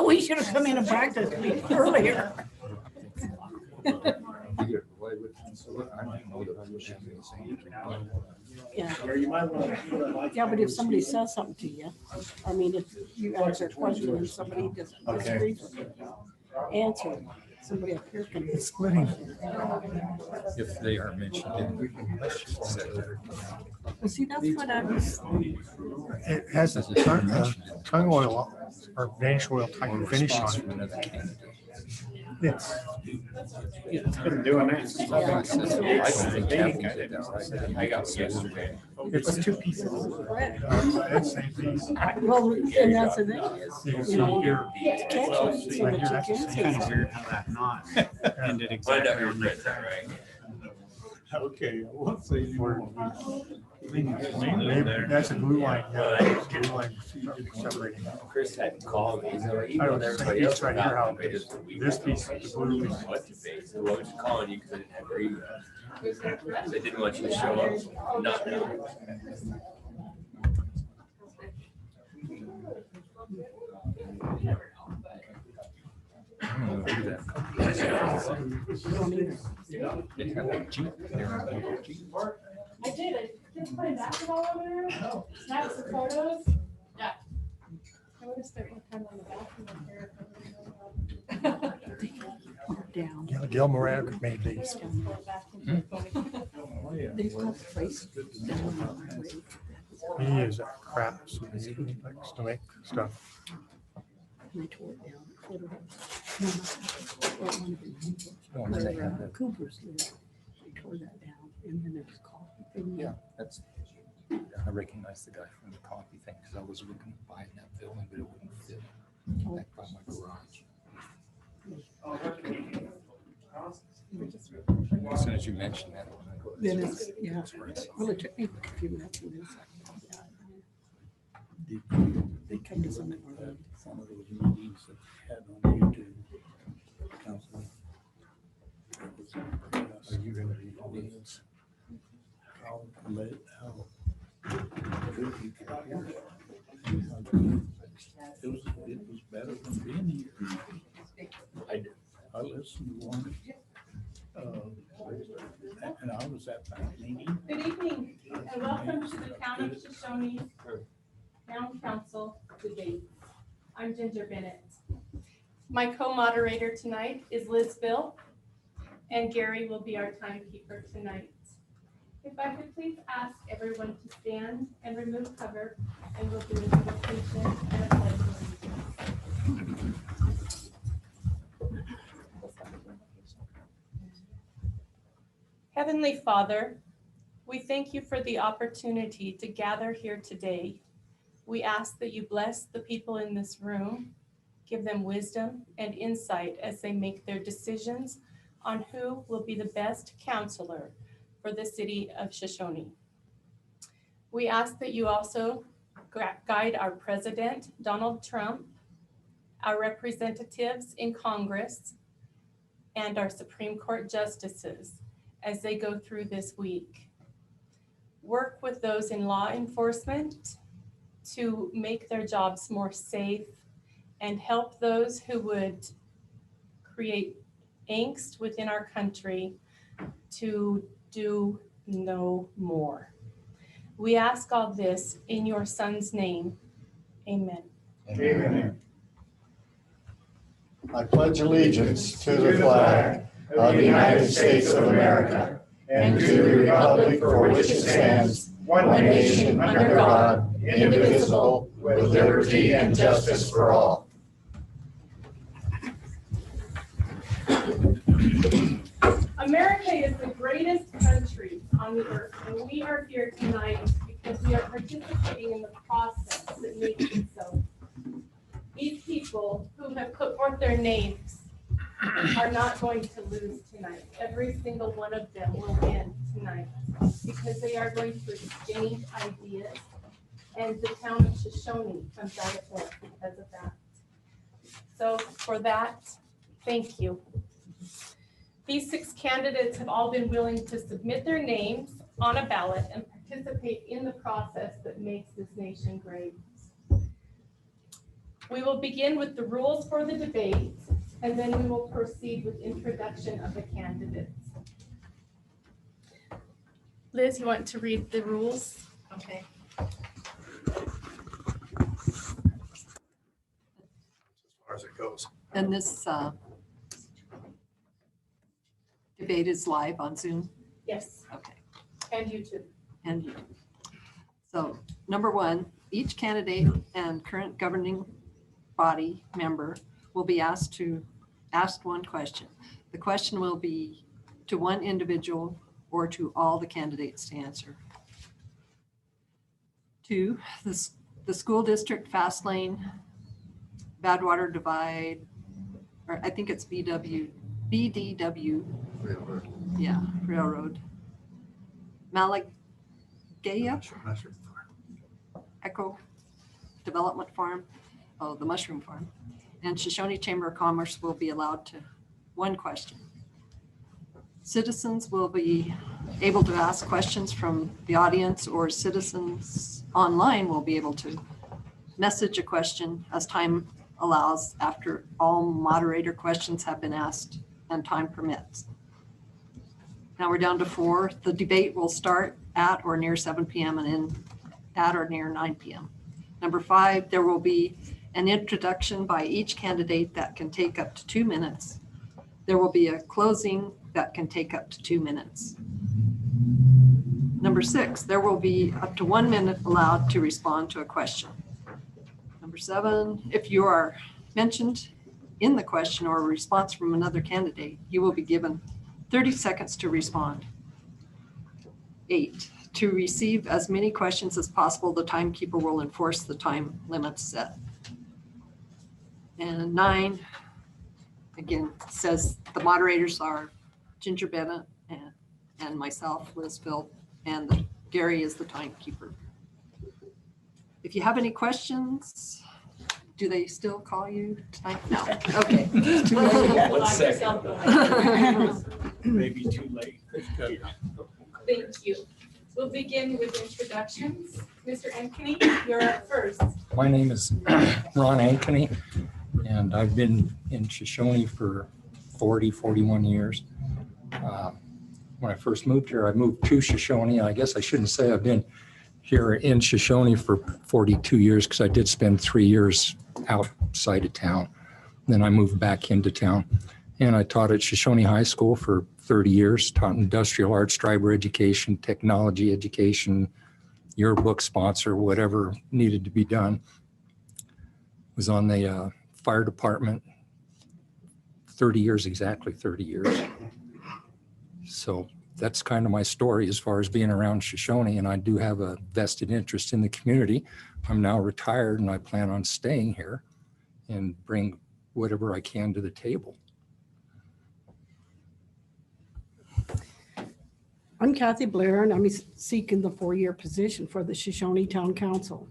We should have come in and practiced earlier. Yeah. Yeah, but if somebody says something to you, I mean, if you answer a question and somebody doesn't disagree with you, answer it. Somebody up here can. It's splitting. If they are mentioned in the Well, see, that's what I was. It has a tongue oil or Danish oil type finish on it. It's been doing that since I've been I don't think Kevin did that. I got yesterday. It's 2 pieces. It's the same piece. Well, and that's the thing is, you know, Here. to catch it so that you can It's say kind of something. weird how that knot ended exactly on that. Okay, let's see. Maybe that's a glue line. Yeah, glue line separating. Chris had called me, so I even don't when know, everybody this else right here, how forgot, they just. this piece is the glue piece. What's your face? So I was just calling you because I didn't have your email. They didn't want you to show up, not know. I don't know who that. They have a Jeep there. I did. I just played basketball over there. Snapped some photos. Yeah. I would have spent more time on the bathroom here. Down. Yeah, Gil Moran made these. They've got the place down on my way. He is that crap. So he likes to make stuff. And they tore it down. Put it up. No, not one of them. Oh, they have that. Cooper's lived. They tore that down, and then there's coffee thing. Yeah, that's, I recognize the guy from the coffee thing because I was looking at buying that building, but it wouldn't fit back by my garage. As soon as you mentioned that. Then it's, yeah, well, it took me a few minutes. And it's like, yeah. They come to some of our. Some of those meetings that we had on YouTube. Council. Are you going to read all these? I'll let it out. It was better than being here. I listened to one. And I was at that meeting. Good evening and welcome to the Town of Shoshone Town Council debate. I'm Ginger Bennett. My co-moderator tonight is Liz Bill, and Gary will be our timekeeper tonight. If I could please ask everyone to stand and remove cover, and we'll do an invocation and a pledge of allegiance. Heavenly Father, we thank you for the opportunity to gather here today. We ask that you bless the people in this room, give them wisdom and insight as they make their decisions on who will be the best counselor for the city of Shoshone. We ask that you also guide our President, Donald Trump, our representatives in Congress, and our Supreme Court justices as they go through this week. Work with those in law enforcement to make their jobs more safe and help those who would create angst within our country to do no more. We ask all this in your Son's name. Amen. Amen. I pledge allegiance to the flag of the United States of America and to the republic for which it stands, one nation under God, indivisible, with liberty and justice for all. America is the greatest country on the earth, and we are here tonight because we are participating in the process that makes it so. These people who have put forth their names are not going to lose tonight. Every single one of them will win tonight because they are going to exchange ideas, and the town of Shoshone comes out ahead because of that. So for that, thank you. These 6 candidates have all been willing to submit their names on a ballot and participate in the process that makes this nation great. We will begin with the rules for the debate, and then we will proceed with introduction of the candidates. Liz, you want to read the rules? Okay. As far as it goes. And this debate is live on Zoom? Yes, Okay. and YouTube. And you. So number one, each candidate and current governing body member will be asked one question. The question will be to one individual or to all the candidates to answer. Two, the school district fast lane, Badwater divide, or I think it's BDW, Railroad. yeah, railroad. Malagaya Mushroom farm. Echo Development Farm, the mushroom farm, and Shoshone Chamber of Commerce will be allowed to one question. Citizens will be able to ask questions from the audience, or citizens online will be able to message a question as time allows after all moderator questions have been asked and time permits. Now we're down to 4. The debate will start at or near 7 p.m. and end at or near 9 p.m. Number 5, there will be an introduction by each candidate that can take up to 2 minutes. There will be a closing that can take up to 2 minutes. Number 6, there will be up to 1 minute allowed to respond to a question. Number 7, if you are mentioned in the question or a response from another candidate, you will be given 30 seconds to respond. 8, to receive as many questions as possible, the timekeeper will enforce the time limits set. And 9, again, says the moderators are Ginger Bennett and myself, Liz Phil, and Gary is the timekeeper. If you have any questions, do they still call you tonight? No. Okay. 1 second. Maybe too late. Thank you. We'll begin with introductions. Mr. Ankeny, you're up first. My name is Ron Ankeny, and I've been in Shoshone for 41 years. When I first moved here, I moved to Shoshone. I guess I shouldn't say I've been here in Shoshone for 42 years because I did spend 3 years outside of town. Then I moved back into town, and I taught at Shoshone High School for 30 years, taught industrial arts, driver education, technology education, yearbook sponsor, whatever needed to be done. Was on the fire department 30 years, exactly 30 years. So that's kind of my story as far as being around Shoshone, and I do have a vested interest in the community. I'm now retired and I plan on staying here and bring whatever I can to the table. I'm Kathy Blair, and I'm seeking the 4-year position for the Shoshone Town Council.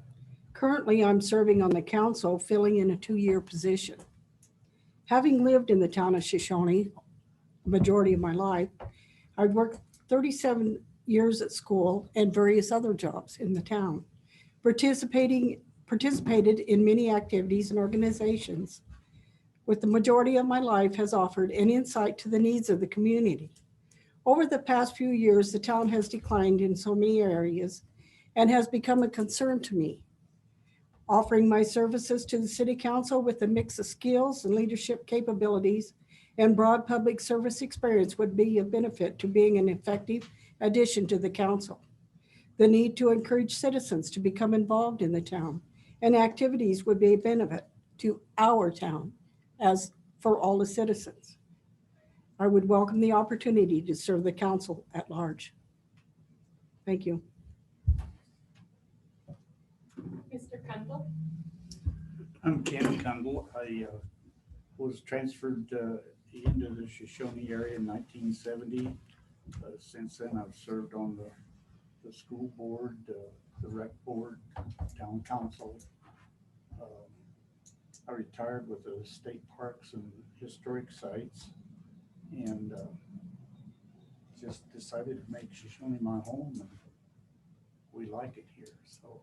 Currently, I'm serving on the council, filling in a 2-year position. Having lived in the town of Shoshone the majority of my life, I've worked 37 years at school and various other jobs in the town, participated in many activities and organizations, with the majority of my life has offered an insight to the needs of the community. Over the past few years, the town has declined in so many areas and has become a concern to me. Offering my services to the City Council with a mix of skills and leadership capabilities and broad public service experience would be of benefit to being an effective addition to the council. The need to encourage citizens to become involved in the town and activities would be a benefit to our town as for all the citizens. I would welcome the opportunity to serve the council at large. Thank you. Mr. Kundal. I'm Ken Kundal. I was transferred into the Shoshone area in 1970. Since then, I've served on the school board, the rec board, town council. I retired with the state parks and historic sites, and just decided to make Shoshone my home, and we like it here. So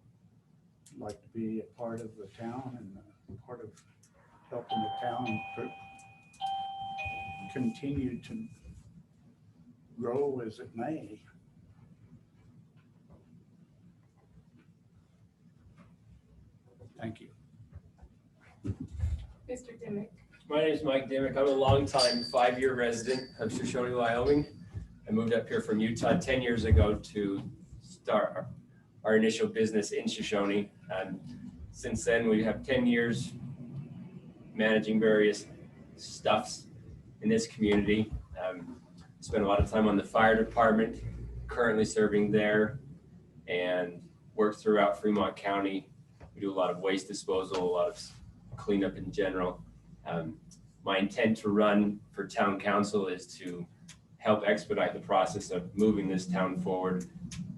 I'd like to be a part of the town and part of helping the town continue to grow as it may. Thank you. Mr. Dimick. My name is Mike Dimick. I'm a longtime 5-year resident of Shoshoni, Wyoming. I moved up here from Utah 10 years ago to start our initial business in Shoshoni. And since then, we have 10 years managing various stuffs in this community. Spent a lot of time on the fire department, currently serving there, and work throughout Fremont County. We do a lot of waste disposal, a lot of cleanup in general. My intent to run for town council is to help expedite the process of moving this town forward,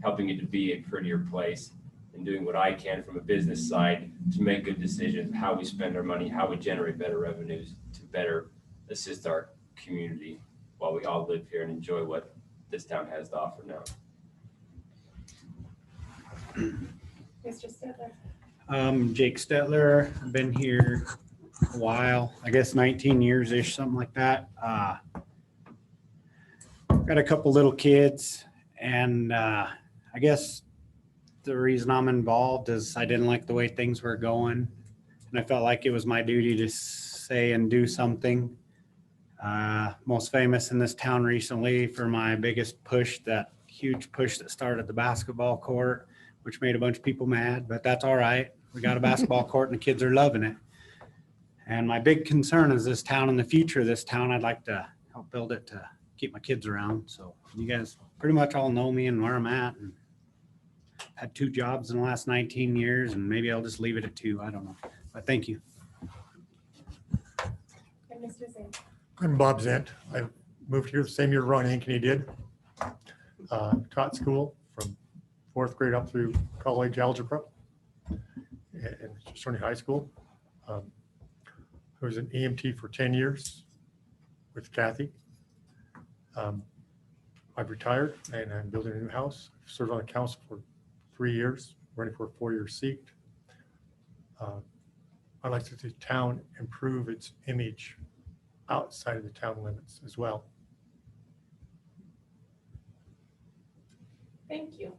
helping it to be a prettier place, and doing what I can from a business side to make good decisions, how we spend our money, how we generate better revenues to better assist our community while we all live here and enjoy what this town has to offer now. Mr. Stedler. Jake Stetler, I've been here a while, I guess 19 years-ish, something like that. Got a couple little kids, and I guess the reason I'm involved is I didn't like the way things were going, and I felt like it was my duty to say and do something. Most famous in this town recently for my biggest push, that huge push that started the basketball court, which made a bunch of people mad, but that's all right. We got a basketball court and the kids are loving it. And my big concern is this town and the future of this town. I'd like to help build it to keep my kids around. So you guys pretty much all know me and where I'm at. And had 2 jobs in the last 19 years, and maybe I'll just leave it at 2. I don't know. But thank you. And Mr. Zinn. I'm Bob Zent. I moved here the same year Ron Ankeny did. Taught school from 4th grade up through college algebra in Shoshoni High School. I was an EMT for 10 years with Kathy. I've retired and I'm building a new house. I've served on the council for 3 years, running for a 4-year seat. I'd like to see the town improve its image outside of the town limits as well. Thank you.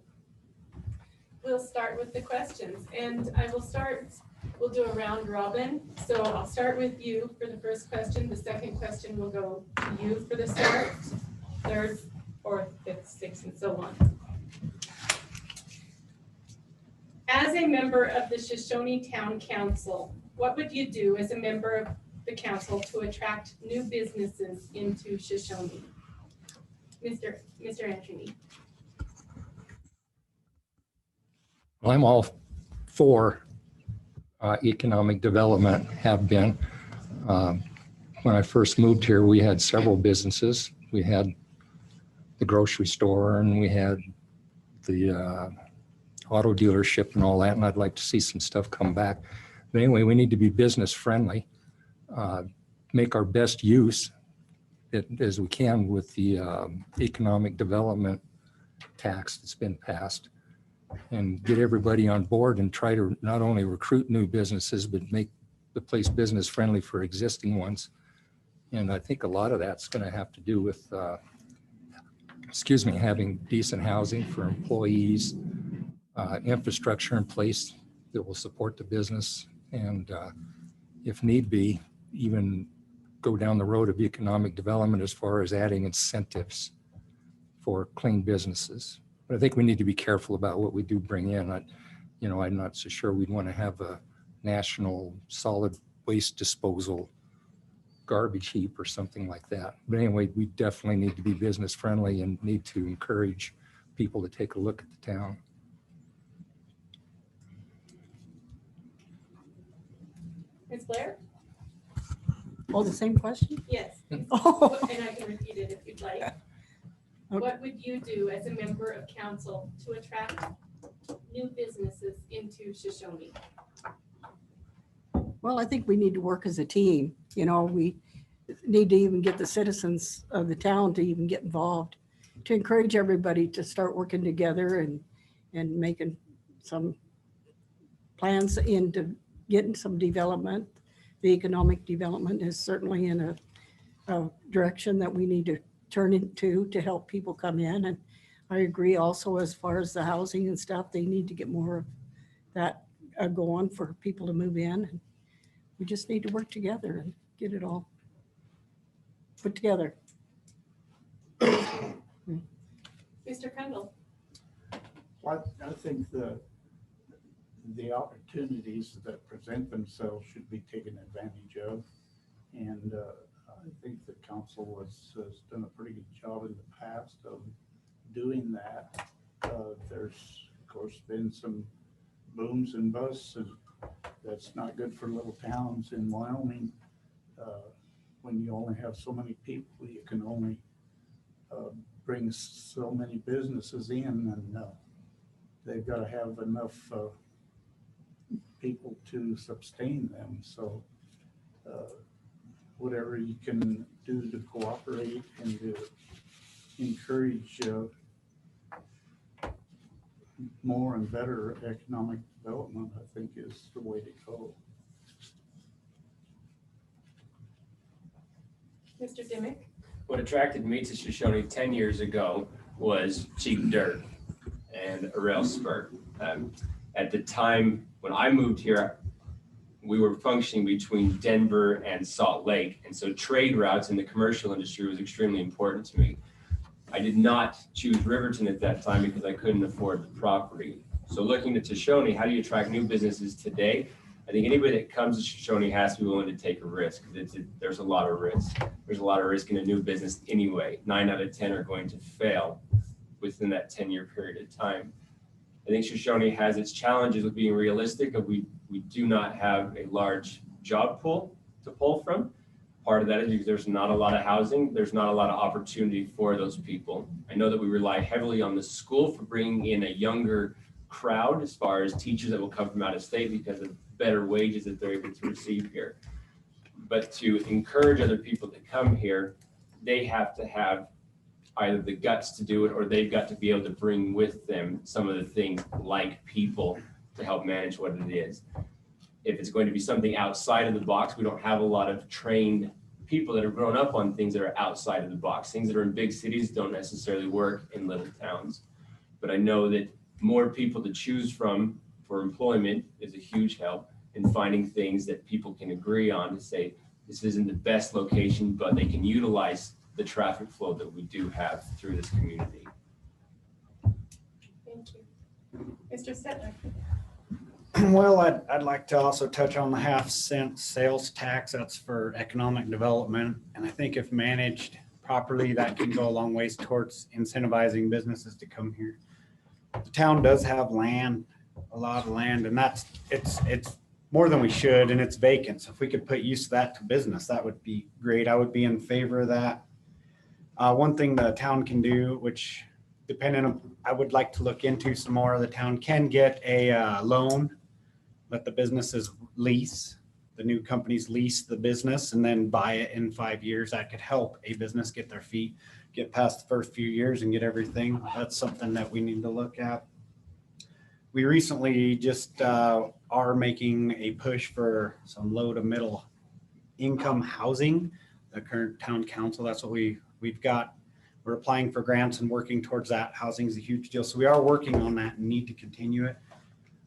We'll start with the questions, and we'll do a round robin. So I'll start with you for the first question. The second question will go to you for the start, third, fourth, fifth, sixth, and so on. As a member of the Shoshoni Town Council, what would you do as a member of the council to attract new businesses into Shoshoni? Mr. Anthony. Well, I'm all for economic development, have been. When I first moved here, we had several businesses. We had the grocery store and we had the auto dealership and all that, and I'd like to see some stuff come back. But anyway, we need to be business friendly, make our best use as we can with the economic development tax that's been passed, and get everybody on board and try to not only recruit new businesses, but make the place business friendly for existing ones. And I think a lot of that's going to have to do with, having decent housing for employees, infrastructure in place that will support the business, and if need be, even go down the road of economic development as far as adding incentives for clean businesses. But I think we need to be careful about what we do bring in. I'm not so sure we'd want to have a national solid waste disposal garbage heap or something like that. But anyway, we definitely need to be business friendly and need to encourage people to take a look at the town. Ms. Blair? Oh, the same question? Yes. Oh. And I can repeat it if you'd like. Okay. What would you do as a member of council to attract new businesses into Shoshoni? Well, I think we need to work as a team. We need to even get the citizens of the town to even get involved, to encourage everybody to start working together and making some plans into getting some development. The economic development is certainly in a direction that we need to turn into to help people come in. And I agree also as far as the housing and stuff, they need to get more of that going for people to move in. And we just need to work together and get it all put together. Mr. Kendall? Well, I think the opportunities that present themselves should be taken advantage of. And I think the council has done a pretty good job in the past of doing that. There's, of course, been some booms and busts, and that's not good for little towns in Wyoming. When you only have so many people, you can only bring so many businesses in, and they've got to have enough people to sustain them. So whatever you can do to cooperate and to encourage more and better economic development, I think is the way to go. Mr. Dimick? What attracted me to Shoshone 10 years ago was cheap dirt and a rail spur. At the time when I moved here, we were functioning between Denver and Salt Lake. And so trade routes in the commercial industry was extremely important to me. I did not choose Riverton at that time because I couldn't afford the property. So looking at Shoshone, how do you attract new businesses today? I think anybody that comes to Shoshone has to be willing to take a risk. There's a lot of risk. There's a lot of risk in a new business anyway. 9 out of 10 are going to fail within that 10-year period of time. I think Shoshone has its challenges with being realistic. We do not have a large job pool to pull from. Part of that is because there's not a lot of housing. There's not a lot of opportunity for those people. I know that we rely heavily on the school for bringing in a younger crowd as far as teachers that will come from out of state because of better wages that they're able to receive here. But to encourage other people to come here, they have to have either the guts to do it, or they've got to be able to bring with them some of the things like people to help manage what it is. If it's going to be something outside of the box, we don't have a lot of trained people that have grown up on things that are outside of the box. Things that are in big cities don't necessarily work in little towns. But I know that more people to choose from for employment is a huge help in finding things that people can agree on to say, this isn't the best location, but they can utilize the traffic flow that we do have through this community. Thank you. Mr. Settler? Well, I'd like to also touch on the 1/2-cent sales tax. That's for economic development. And I think if managed properly, that can go a long ways towards incentivizing businesses to come here. The town does have land, a lot of land, and it's more than we should, and it's vacant. So if we could put use of that to business, that would be great. I would be in favor of that. One thing the town can do, which depending on, I would like to look into some more, the town can get a loan, let the businesses lease, the new companies lease the business and then buy it in 5 years. That could help a business get their feet, get past the first few years and get everything. That's something that we need to look at. We recently just are making a push for some low to middle income housing. The current town council, that's what we've got. We're applying for grants and working towards that. Housing is a huge deal. So we are working on that and need to continue it.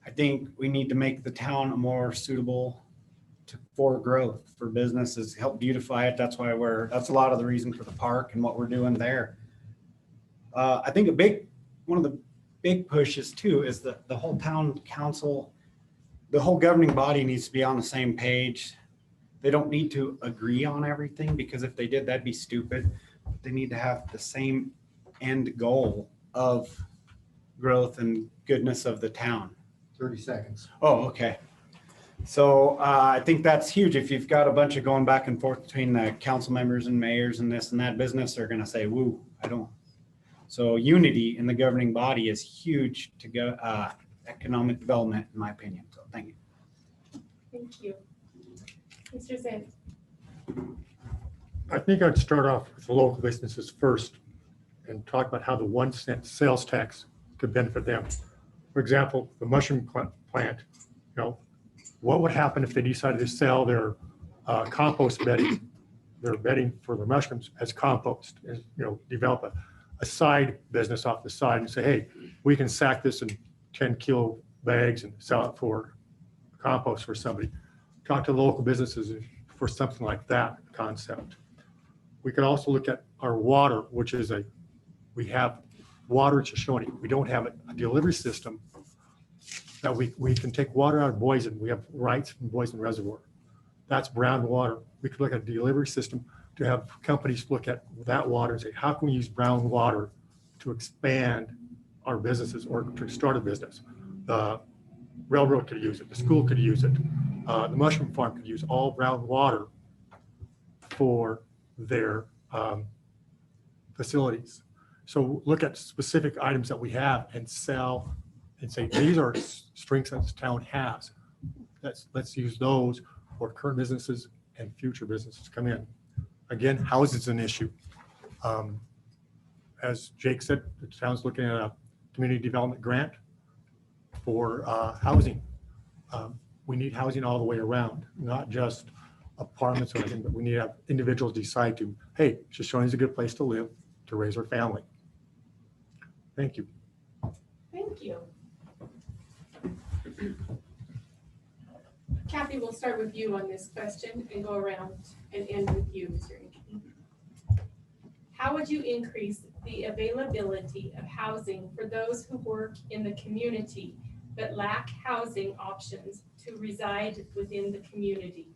I think we need to make the town more suitable for growth, for businesses, help beautify it. That's why that's a lot of the reason for the park and what we're doing there. I think one of the big pushes too is that the whole town council, the whole governing body needs to be on the same page. They don't need to agree on everything, because if they did, that'd be stupid. They need to have the same end goal of growth and goodness of the town. 30 seconds. Oh, okay. So I think that's huge. If you've got a bunch of going back and forth between the council members and mayors and this and that, business are going to say, woo, I don't. So unity in the governing body is huge to go economic development, in my opinion. So thank you. Thank you. Mr. Zinn? I think I'd start off with the local businesses first and talk about how the 1-cent sales tax could benefit them. For example, the mushroom plant, what would happen if they decided to sell their compost bedding, their bedding for their mushrooms as compost, and develop a side business off the side and say, hey, we can sack this in 10-kilo bags and sell it for compost for somebody. Talk to local businesses for something like that concept. We can also look at our water, which is we have water in Shoshone. We don't have a delivery system that we can take water out of Boysen. We have rights from Boysen Reservoir. That's brown water. We could look at a delivery system to have companies look at that water and say, how can we use brown water to expand our businesses or to start a business? The railroad could use it. The school could use it. The mushroom farm could use all brown water for their facilities. So look at specific items that we have and sell and say, these are strengths that this town has. Let's use those for current businesses and future businesses come in. Again, housing is an issue. As Jake said, the town's looking at a community development grant for housing. We need housing all the way around, not just apartments or anything, but we need to have individuals decide to, hey, Shoshone is a good place to live, to raise our family. Thank you. Thank you. Kathy, we'll start with you on this question and go around and end with you, Mr. Inky. How would you increase the availability of housing for those who work in the community but lack housing options to reside within the community?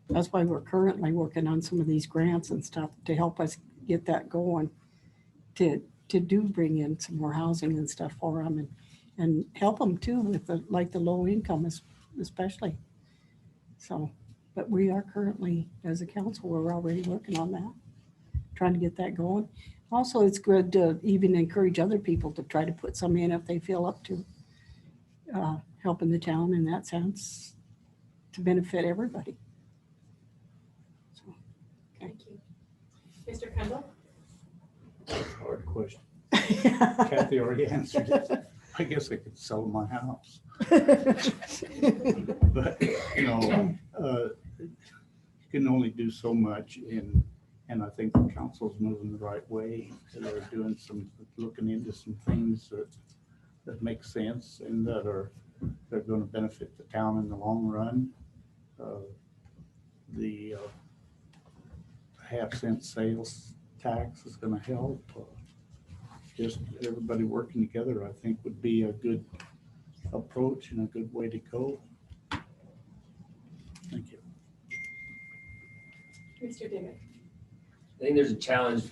That's why we're currently working on some of these grants and stuff to help us get that going, to do bring in some more housing and stuff for them and help them too with the low income especially. So, but we are currently, as a council, we're already working on that, trying to get that going. Also, it's good to even encourage other people to try to put some in if they feel up to helping the town in that sense to benefit everybody. So, okay. Thank you. Mr. Kendall? Hard question. Kathy already answered it. I guess I could sell my house. But, you can only do so much and I think the council's moving the right way. They're looking into some things that make sense and they're going to benefit the town in the long run. The half-cent sales tax is going to help. Just everybody working together, I think, would be a good approach and a good way to go. Thank you. Mr. Dimick? I think there's a challenge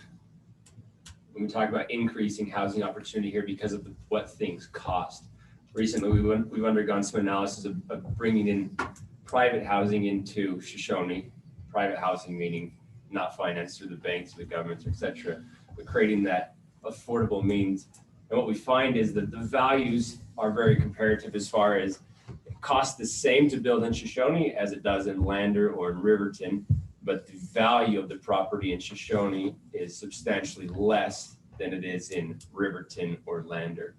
when we talk about increasing housing opportunity here because of what things cost. Recently, we've undergone some analysis of bringing in private housing into Shoshone, private housing meaning not financed through the banks, the governments, et cetera, but creating that affordable means. And what we find is that the values are very comparative as far as it costs the same to build in Shoshone as it does in Lander or in Riverton, but the value of the property in Shoshone is substantially less than it is in Riverton or Lander.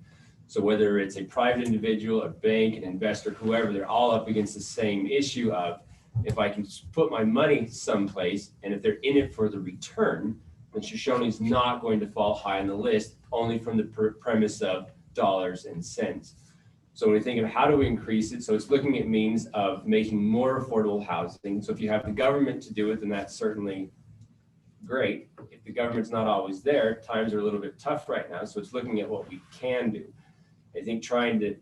So whether it's a private individual, a bank, an investor, whoever, they're all up against the same issue of if I can put my money someplace and if they're in it for the return, then Shoshone is not going to fall high on the list only from the premise of dollars and cents. So when we think of how do we increase it, so it's looking at means of making more affordable housing. So if you have the government to do it, then that's certainly great. If the government's not always there, times are a little bit tough right now. So it's looking at what we can do. I think trying to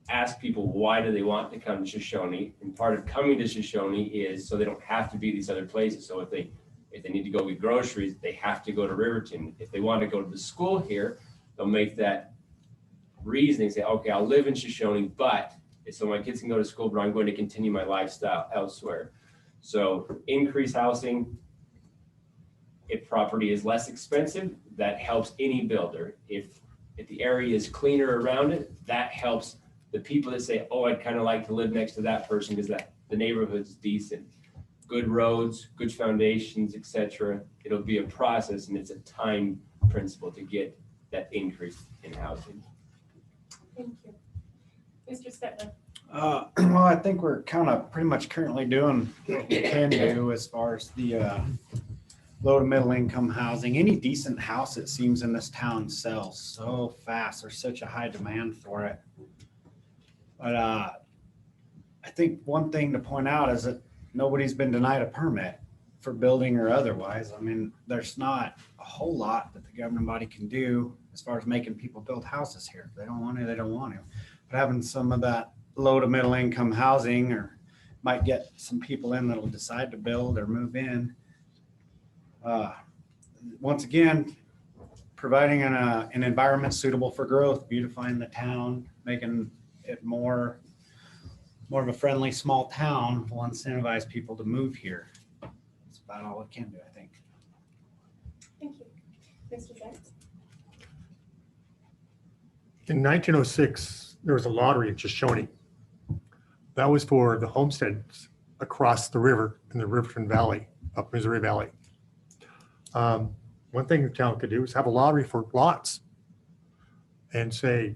ask people why do they want to come to Shoshone, and part of coming to Shoshone is so they don't have to be these other places. So if they need to go get groceries, they have to go to Riverton. If they want to go to the school here, they'll make that reasoning, say, okay, I'll live in Shoshone, but it's so my kids can go to school, but I'm going to continue my lifestyle elsewhere. So increase housing. If property is less expensive, that helps any builder. If the area is cleaner around it, that helps the people that say, oh, I'd kind of like to live next to that person because the neighborhood's decent. Good roads, good foundations, etc. It'll be a process and it's a time principle to get that increase in housing. Thank you. Mr. Stetler? Well, I think we're kind of pretty much currently doing what we can do as far as the low to middle income housing. Any decent house, it seems, in this town sells so fast. There's such a high demand for it. But I think one thing to point out is that nobody's been denied a permit for building or otherwise. I mean, there's not a whole lot that the governing body can do as far as making people build houses here. If they don't want to, they don't want to. But having some of that low to middle income housing or might get some people in that'll decide to build or move in. Once again, providing an environment suitable for growth, beautifying the town, making it more of a friendly small town will incentivize people to move here. That's about all it can do, I think. Thank you. Mr. Zentz? In 1906, there was a lottery in Shoshoni. That was for the homesteads across the river in the Riverton Valley, up Missouri Valley. One thing the town could do is have a lottery for lots and say,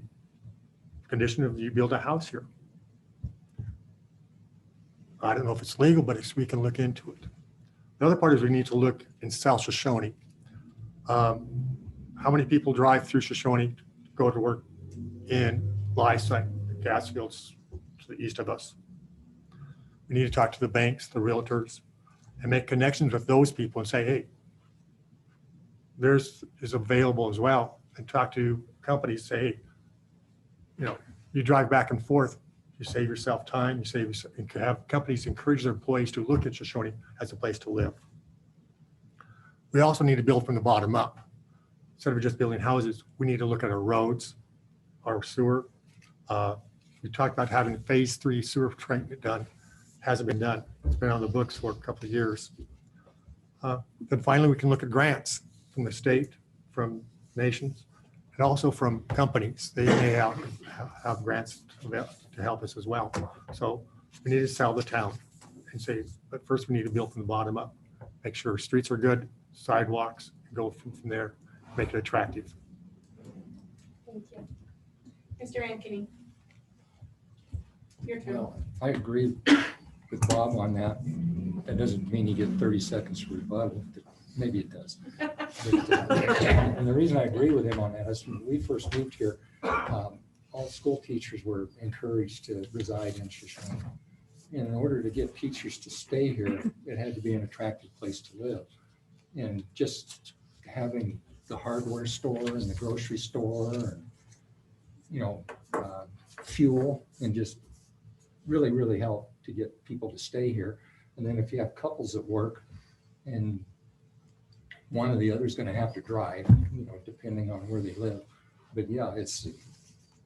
condition of you build a house here. I don't know if it's legal, but we can look into it. The other part is we need to look in South Shoshoni. How many people drive through Shoshoni, go to work in Lysite, the gas fields to the east of us? We need to talk to the banks, the realtors, and make connections with those people and say, hey, theirs is available as well. And talk to companies, say, hey, you drive back and forth, you save yourself time, you can have companies encourage their employees to look at Shoshoni as a place to live. We also need to build from the bottom up. Instead of just building houses, we need to look at our roads, our sewer. We talked about having phase 3 sewer treatment done. Hasn't been done. It's been on the books for a couple of years. Then finally, we can look at grants from the state, from nations, and also from companies. They may have grants to help us as well. So we need to sell the town and say, but first we need to build from the bottom up. Make sure streets are good, sidewalks, and go from there, make it attractive. Thank you. Mr. Ankeny? Your turn. Well, I agree with Bob on that. That doesn't mean you get 30 seconds for rebuttal. Maybe it does. And the reason I agree with him on that is when we first moved here, all school teachers were encouraged to reside in Shoshone. And in order to get teachers to stay here, it had to be an attractive place to live. And just having the hardware store and the grocery store and, fuel and just really, really help to get people to stay here. And then if you have couples at work and one or the other is going to have to drive, depending on where they live. But yeah,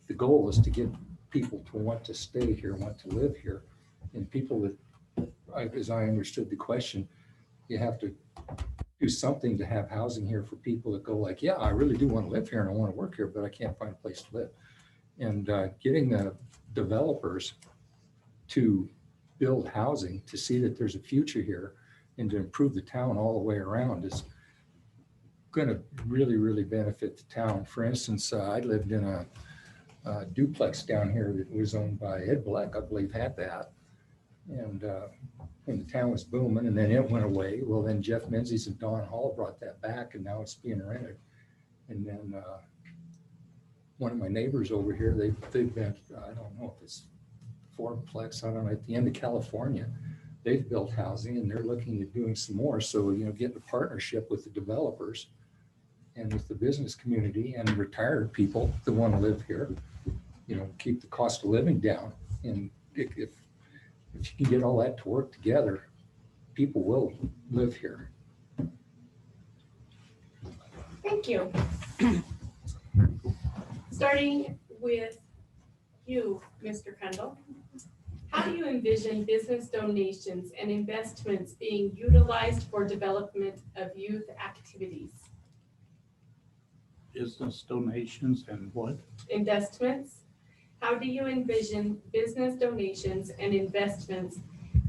the goal is to get people to want to stay here, want to live here. And people that, as I understood the question, you have to do something to have housing here for people that go like, yeah, I really do want to live here and I want to work here, but I can't find a place to live. And getting the developers to build housing to see that there's a future here and to improve the town all the way around is going to really, really benefit the town. For instance, I lived in a duplex down here that was owned by Ed Black, I believe, had that. And when the town was booming and then it went away, well, then Jeff Menzies and Don Hall brought that back and now it's being rented. And then one of my neighbors over here, they've been, I don't know if it's fourplex, I don't know, at the end of California, they've built housing and they're looking at doing some more. So, getting a partnership with the developers and with the business community and retired people that want to live here, keep the cost of living down. And if you can get all that to work together, people will live here. Thank you. Starting with you, Mr. Kendall. How do you envision business donations and investments being utilized for development of youth activities? Business donations and what? Investments. How do you envision business donations and investments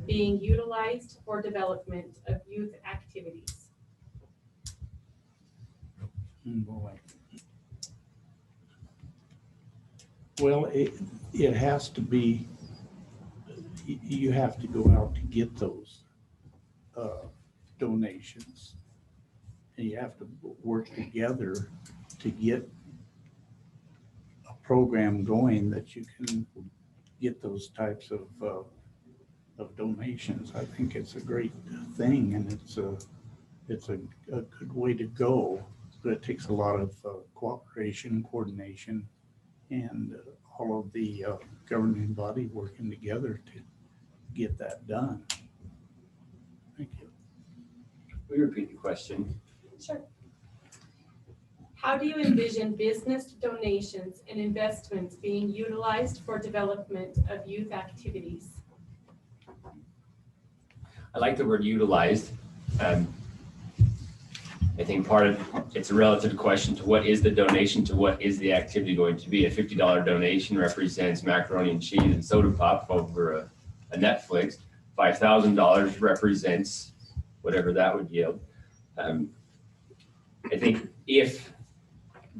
being utilized for development of youth activities? Boy. Well, it has to be you have to go out to get those donations. And you have to work together to get a program going that you can get those types of donations. I think it's a great thing, and it's a good way to go, but it takes a lot of cooperation, coordination, and all of the governing body working together to get that done. Thank you. We repeat the question. Sure. How do you envision business donations and investments being utilized for development of youth activities? I like the word utilized. I think part of it's a relative question to what is the donation to what is the activity going to be. A $50 donation represents macaroni and cheese and soda pop over a Netflix. $5,000 represents whatever that would yield. I think if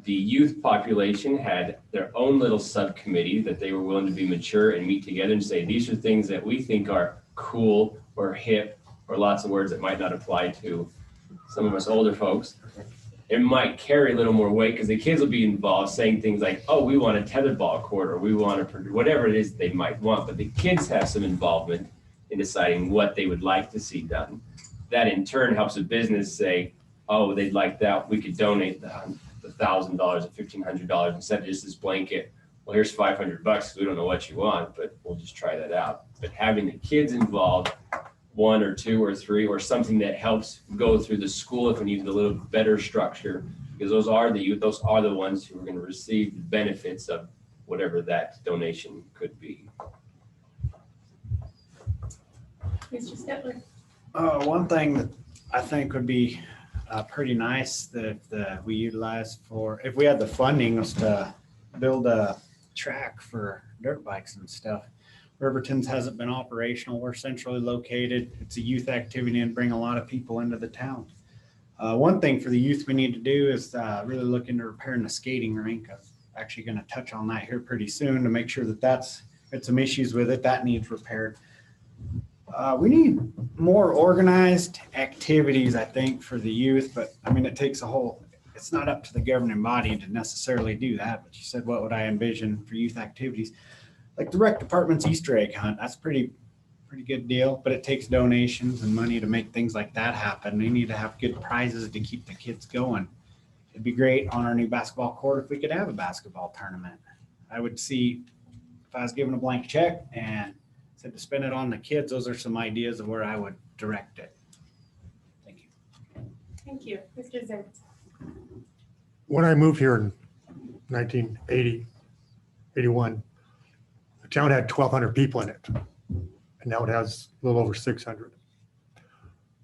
the youth population had their own little subcommittee that they were willing to be mature and meet together and say, these are things that we think are cool or hip or lots of words that might not apply to some of us older folks, it might carry a little more weight because the kids will be involved saying things like, oh, we want a tetherball court, or we want to, whatever it is they might want, but the kids have some involvement in deciding what they would like to see done. That in turn helps a business say, oh, they'd like that, we could donate the $1,000 or $1,500 instead of just this blanket, well, here's $500, we don't know what you want, but we'll just try that out. But having the kids involved, 1 or 2 or 3, or something that helps go through the school if we need a little better structure, because those are the youth, those are the ones who are going to receive the benefits of whatever that donation could be. Mr. Stetler? One thing that I think would be pretty nice that we utilize if we had the funding, was to build a track for dirt bikes and stuff. Riverton's hasn't been operational. We're centrally located. It's a youth activity and bring a lot of people into the town. One thing for the youth we need to do is really look into repairing the skating rink. I'm actually going to touch on that here pretty soon to make sure that that's had some issues with it. That needs repaired. We need more organized activities, I think, for the youth, but I mean, it takes it's not up to the governing body to necessarily do that. But you said, what would I envision for youth activities? Like the rec department's Easter egg hunt, that's pretty good deal, but it takes donations and money to make things like that happen. They need to have good prizes to keep the kids going. It'd be great on our new basketball court if we could have a basketball tournament. I would see, if I was given a blank check and said to spend it on the kids, those are some ideas of where I would direct it. Thank you. Thank you. Mr. Zent? When I moved here in 1980, 81, the town had 1,200 people in it, and now it has a little over 600.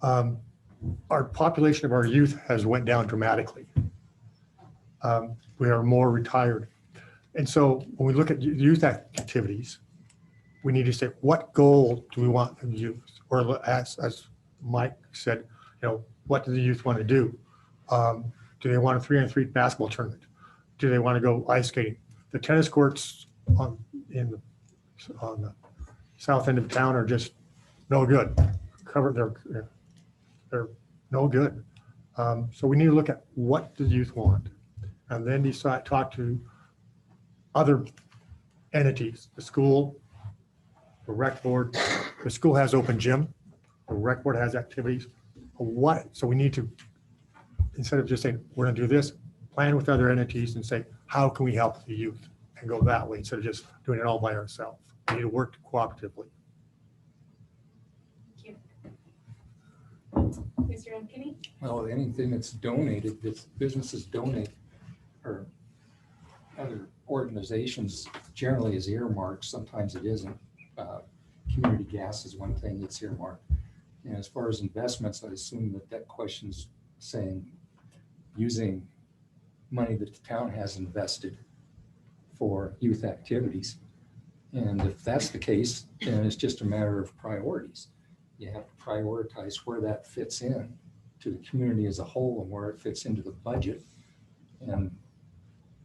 Our population of our youth has went down dramatically. We are more retired. And so when we look at youth activities, we need to say, what goal do we want them to use? Or as Mike said, what do the youth want to do? Do they want a 3-on-3 basketball tournament? Do they want to go ice skating? The tennis courts on the south end of town are just no good. They're no good. So we need to look at what the youth want, and then talk to other entities, the school, the rec board. The school has open gym, the rec board has activities. So we need to, instead of just saying, we're gonna do this, plan with other entities and say, how can we help the youth? And go that way instead of just doing it all by ourselves. We need to work cooperatively. Thank you. Mr. Ankeny? Well, anything that's donated, that businesses donate, or other organizations generally is earmarked. Sometimes it isn't. Community gas is one thing that's earmarked. And as far as investments, I assume that question's saying using money that the town has invested for youth activities. And if that's the case, then it's just a matter of priorities. You have to prioritize where that fits in to the community as a whole and where it fits into the budget, and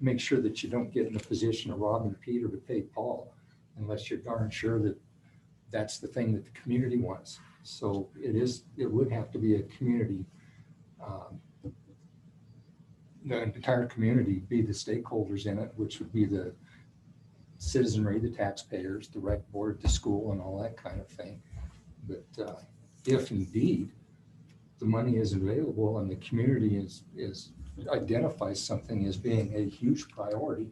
make sure that you don't get in the position of robbing Peter to pay Paul, unless you're darn sure that that's the thing that the community wants. So it would have to be a community, the entire community be the stakeholders in it, which would be the citizenry, the taxpayers, the rec board, the school, and all that kind of thing. But if indeed the money is available and the community is identifies something as being a huge priority,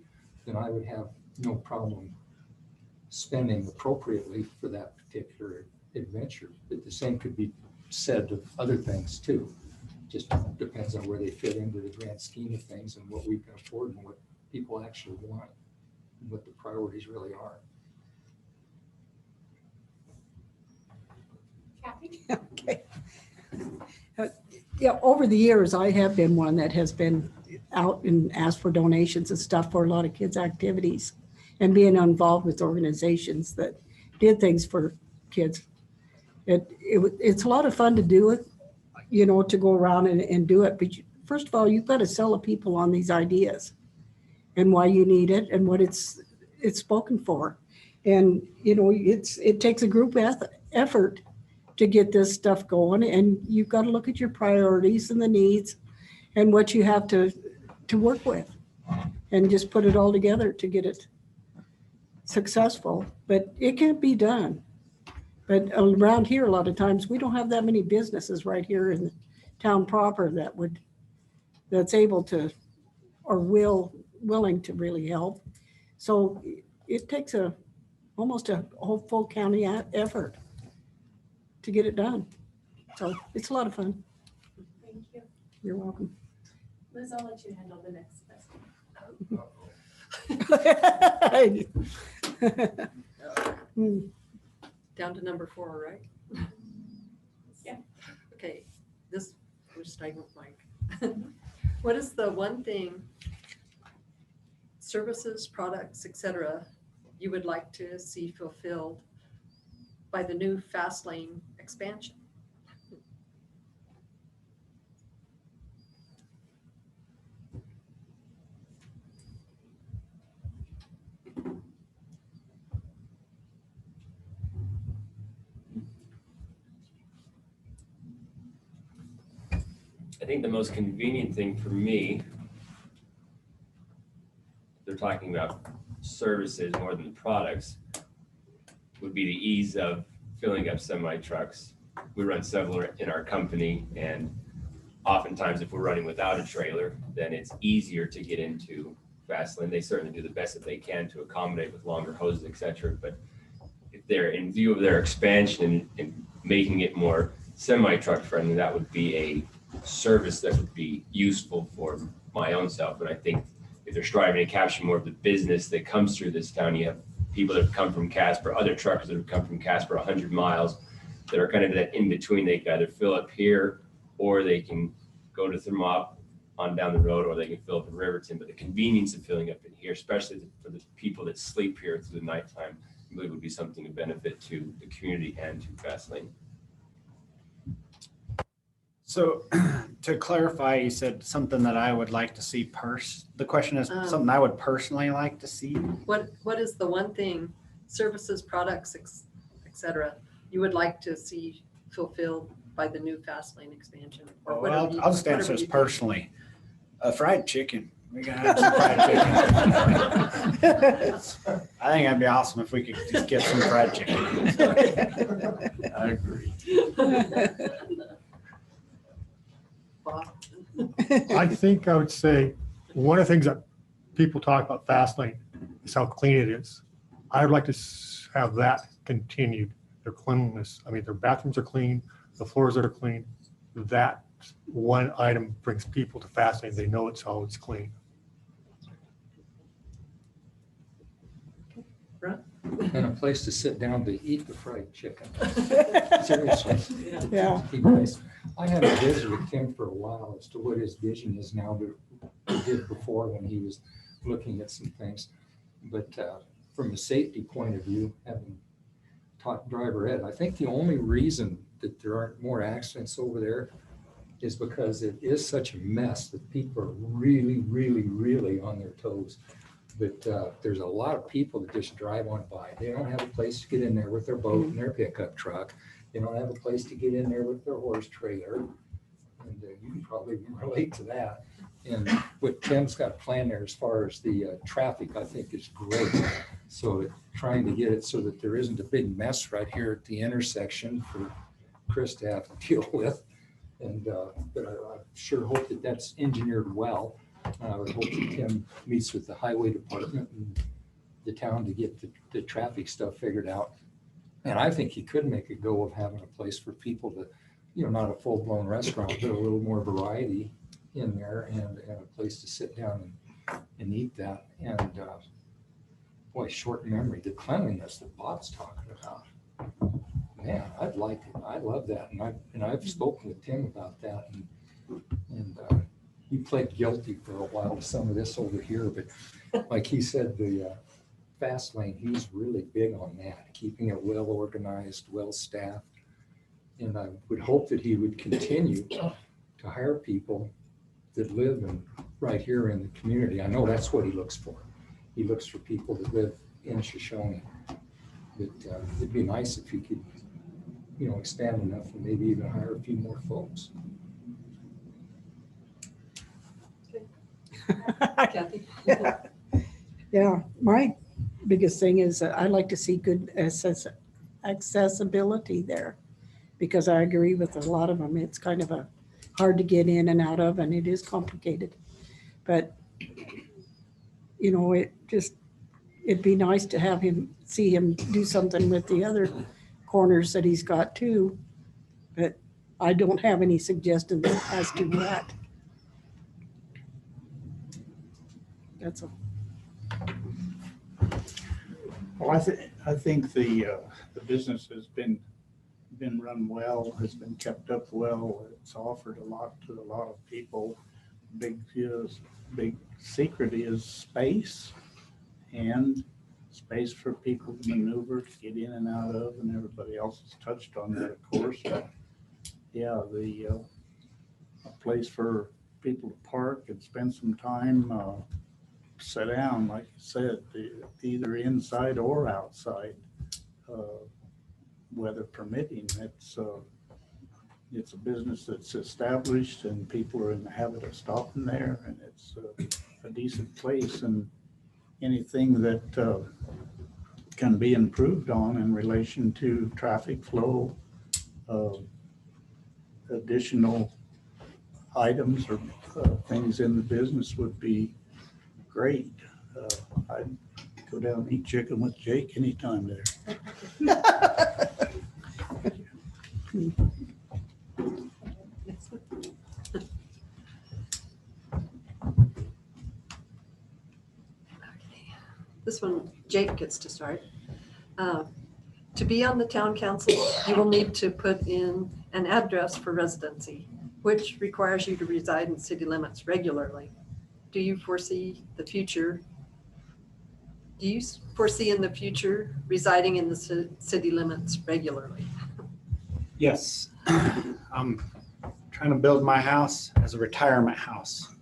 then I would have no problem spending appropriately for that particular adventure. But the same could be said of other things too. Just depends on where they fit into the grand scheme of things and what we can afford and what people actually want, and what the priorities really are. Kathy? Okay. Yeah, over the years, I have been one that has been out and asked for donations and stuff for a lot of kids' activities and being involved with organizations that did things for kids. It's a lot of fun to do it, you know, to go around and do it. But first of all, you've got to sell the people on these ideas and why you need it and what it's spoken for. And, you know, it takes a group effort to get this stuff going, and you've got to look at your priorities and the needs and what you have to work with and just put it all together to get it successful. But it can't be done. But around here, a lot of times, we don't have that many businesses right here in the town proper that's able to or willing to really help. So it takes almost a whole full county effort to get it done. So it's a lot of fun. Thank you. You're welcome. Liz, I'll let you handle the next question. Down to number 4, right? Yeah. Okay, we're starting with Mike. What is the one thing, services, products, etc., you would like to see fulfilled by the new fast lane expansion? I think the most convenient thing for me, they're talking about services more than products, would be the ease of filling up semi trucks. We run several in our company, and oftentimes if we're running without a trailer, then it's easier to get into fast lane. They certainly do the best that they can to accommodate with longer hoses, et cetera. But if they're in view of their expansion and making it more semi truck friendly, that would be a service that would be useful for my own self. And I think if they're striving to capture more of the business that comes through this town, you have people that have come from Casper, other truckers that have come from Casper 100 miles that are kind of that in between. They can either fill up here or they can go to Thermop on down the road, or they can fill up in Riverton. But the convenience of filling up in here, especially for the people that sleep here through the nighttime, really would be something to benefit to the community and to fast lane. So to clarify, you said something that I would like to see the question is something I would personally like to see. What is the one thing, services, products, etc., you would like to see fulfilled by the new fast lane expansion? Or Well, I'll just answer this you think. personally. Fried chicken. We gotta have some fried chicken. I think that'd be awesome if we could just get some fried chicken. I agree. I think I would say one of the things that people talk about fast lane is how clean it is. I'd like to have that continued. Their cleanliness. I mean, their bathrooms are clean, the floors that are clean. That one item brings people to fast lane. They know it's always clean. And a place to sit down to eat the fried chicken. Seriously. Yeah. I had a visit with Tim for a while as to what his vision is now, but he did before when he was looking at some things. But from a safety point of view, having taught driver ed, I think the only reason that there aren't more accidents over there is because it is such a mess that people are really, really, really on their toes. But there's a lot of people that just drive on by. They don't have a place to get in there with their boat and their pickup truck. They don't have a place to get in there with their horse trailer. And you can probably relate to that. And what Tim's got planned there as far as the traffic, I think is great. So trying to get it so that there isn't a big mess right here at the intersection for Chris to have to deal with. And but I sure hope that that's engineered well. I would hope that Tim meets with the highway department and the town to get the traffic stuff figured out. And I think he could make a go of having a place for people to, you know, not a full-blown restaurant, but a little more variety in there and a place to sit down and eat that. And boy, short memory, the cleanliness that Bob's talking about. Man, I'd like it. I love that. And I've spoken with Tim about that. And he played guilty for a while to some of this over here, but like he said, the fast lane, he's really big on that, keeping it well organized, well staffed. And I would hope that he would continue to hire people that live right here in the community. I know that's what he looks for. He looks for people that live in Shoshoni. But it'd be nice if he could, you know, expand enough and maybe even hire a few more folks. Kathy? Yeah, my biggest thing is I like to see good accessibility there, because I agree with a lot of them. It's kind of hard to get in and out of, and it is complicated. But, you know, it'd be nice to see him do something with the other corners that he's got too. But I don't have any suggestions as to that. That's all. Well, I think the business has been run well, has been kept up well. It's offered a lot to a lot of people. Big secret is space, and space for people to maneuver, to get in and out of, and everybody else has touched on that, of course. Yeah, a place for people to park and spend some time, sit down, like you said, either inside or outside, weather permitting. It's a business that's established and people are in the habit of stopping there, and it's a decent place, and anything that can be improved on in relation to traffic flow, additional items or things in the business would be great. I'd go down and eat chicken with Jake anytime there. This one, Jake gets to start. To be on the town council, you will need to put in an address for residency, which requires you to reside in city limits regularly. Do you foresee in the future residing in the city limits regularly? Yes. I'm trying to build my house as a retirement house,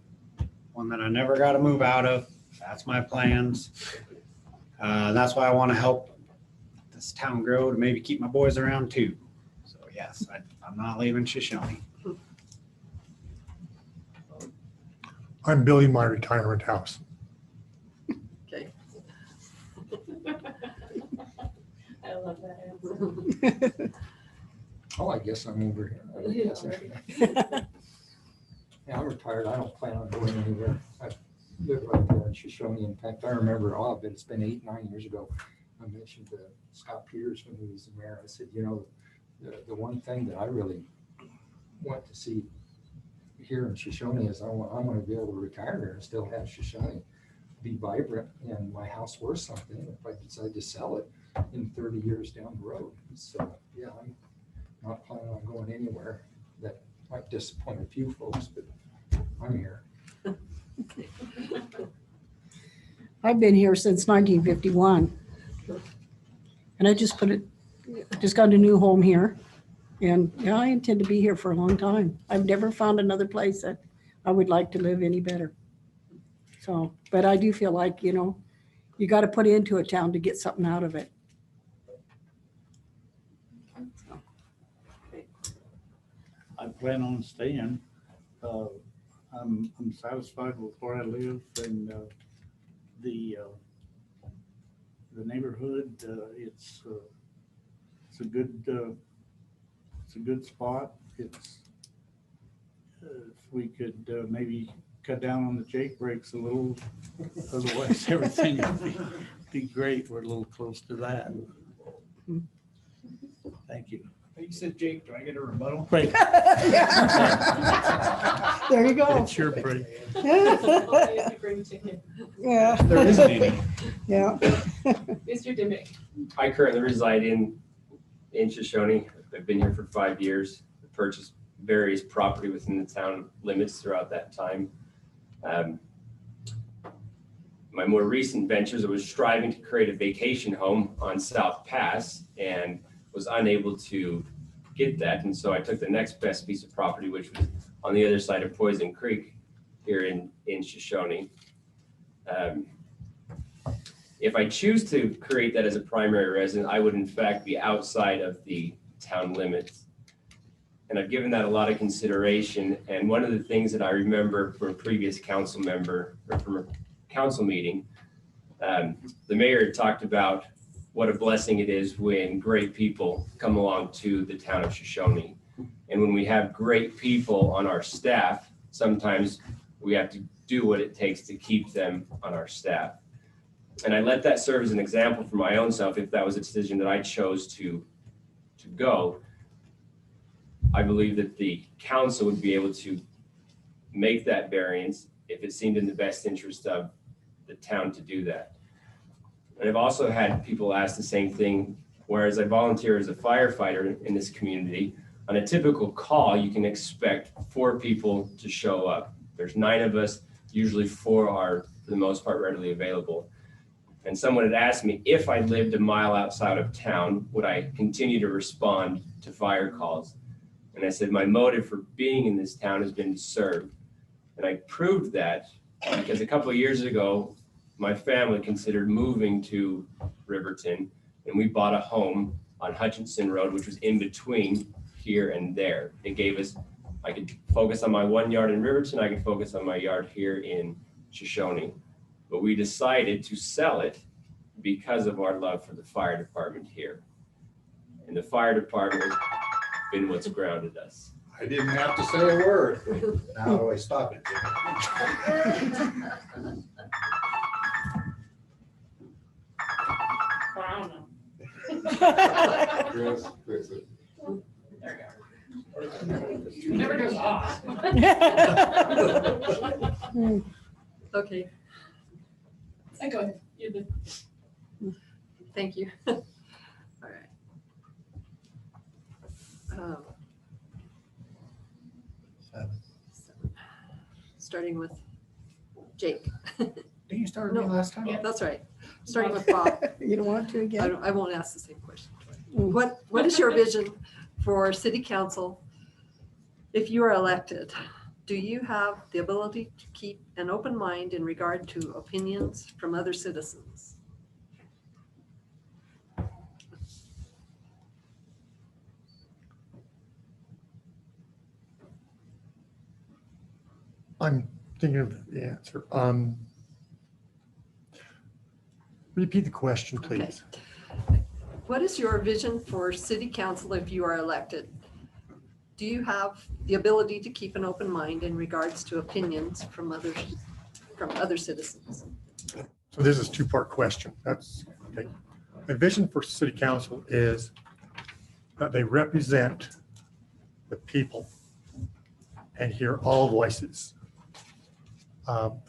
one that I never got to move out of. That's my plans. That's why I want to help this town grow, to maybe keep my boys around too. So yes, I'm not leaving Shoshoni. I'm building my retirement house. Okay. I love that answer. Oh, I guess I'm over here. Yeah, I'm retired. I don't plan on going anywhere. I live right there in Shoshoni. In fact, I remember, but it's been 8-9 years ago. I mentioned to Scott Peters when he was the mayor. I said, you know, the one thing that I really want to see here in Shoshoni is I want to be able to retire there and still have Shoshoni be vibrant and my house worth something if I decide to sell it in 30 years down the road. So yeah, I'm not planning on going anywhere. That might disappoint a few folks, but I'm here. I've been here since 1951. And I just got a new home here. And yeah, I intend to be here for a long time. I've never found another place that I would like to live any better. So, but I do feel like, you know, You got to put into a town to get something out of it. I plan on staying. I'm satisfied with where I live and the neighborhood. It's a good spot. It's if we could maybe cut down on the Jake breaks a little, otherwise everything would be great. We're a little close to that. Thank you. You said Jake, do I get a rebuttal? Wait, There you go. it's your break. Yeah. There isn't any. Yeah. Mr. Dimick. I currently reside in Shoshoni. I've been here for 5 years. I purchased various property within the town limits throughout that time. My more recent ventures, I was striving to create a vacation home on South Pass and was unable to get that. And so I took the next best piece of property, which was on the other side of Poison Creek here in Shoshoni. If I choose to create that as a primary residence, I would in fact be outside of the town limits. And I've given that a lot of consideration. And one of the things that I remember from a previous council member or from a council meeting, the mayor had talked about what a blessing it is when great people come along to the town of Shoshoni. And when we have great people on our staff, sometimes we have to do what it takes to keep them on our staff. And I let that serve as an example for my own self. If that was a decision that I chose to go, I believe that the council would be able to make that variance if it seemed in the best interest of the town to do that. And I've also had people ask the same thing, whereas I volunteer as a firefighter in this community. On a typical call, you can expect 4 people to show up. There's 9 of us, usually 4 are, for the most part, readily available. And someone had asked me if I lived a mile outside of town, would I continue to respond to fire calls? And I said, my motive for being in this town has been to serve. And I proved that because a couple of years ago, my family considered moving to Riverton, and we bought a home on Hutchinson Road, which was in between here and there. It gave us, I could focus on my 1 yard in Riverton, I could focus on my yard here in Shoshoni. But we decided to sell it because of our love for the fire department here. And the fire department has been what's grounded us. I didn't have to say a word. Now how do I stop it? Chris, fix it. Never goes off. Okay, Go ahead. You're the. thank you. All right. Starting with Jake. Didn't you start with me No. last time? That's right. Starting with Bob. You don't want to again? I won't ask the same question. Mm. What is your vision for city council if you are elected? Do you have the ability to keep an open mind in regard to opinions from other citizens? I'm thinking of the answer. Repeat the question, please. What is your vision for city council if you are elected? Do you have the ability to keep an open mind in regards to opinions from other citizens? So this is a 2-part question. That's okay. My vision for city council is that they represent the people and hear all voices.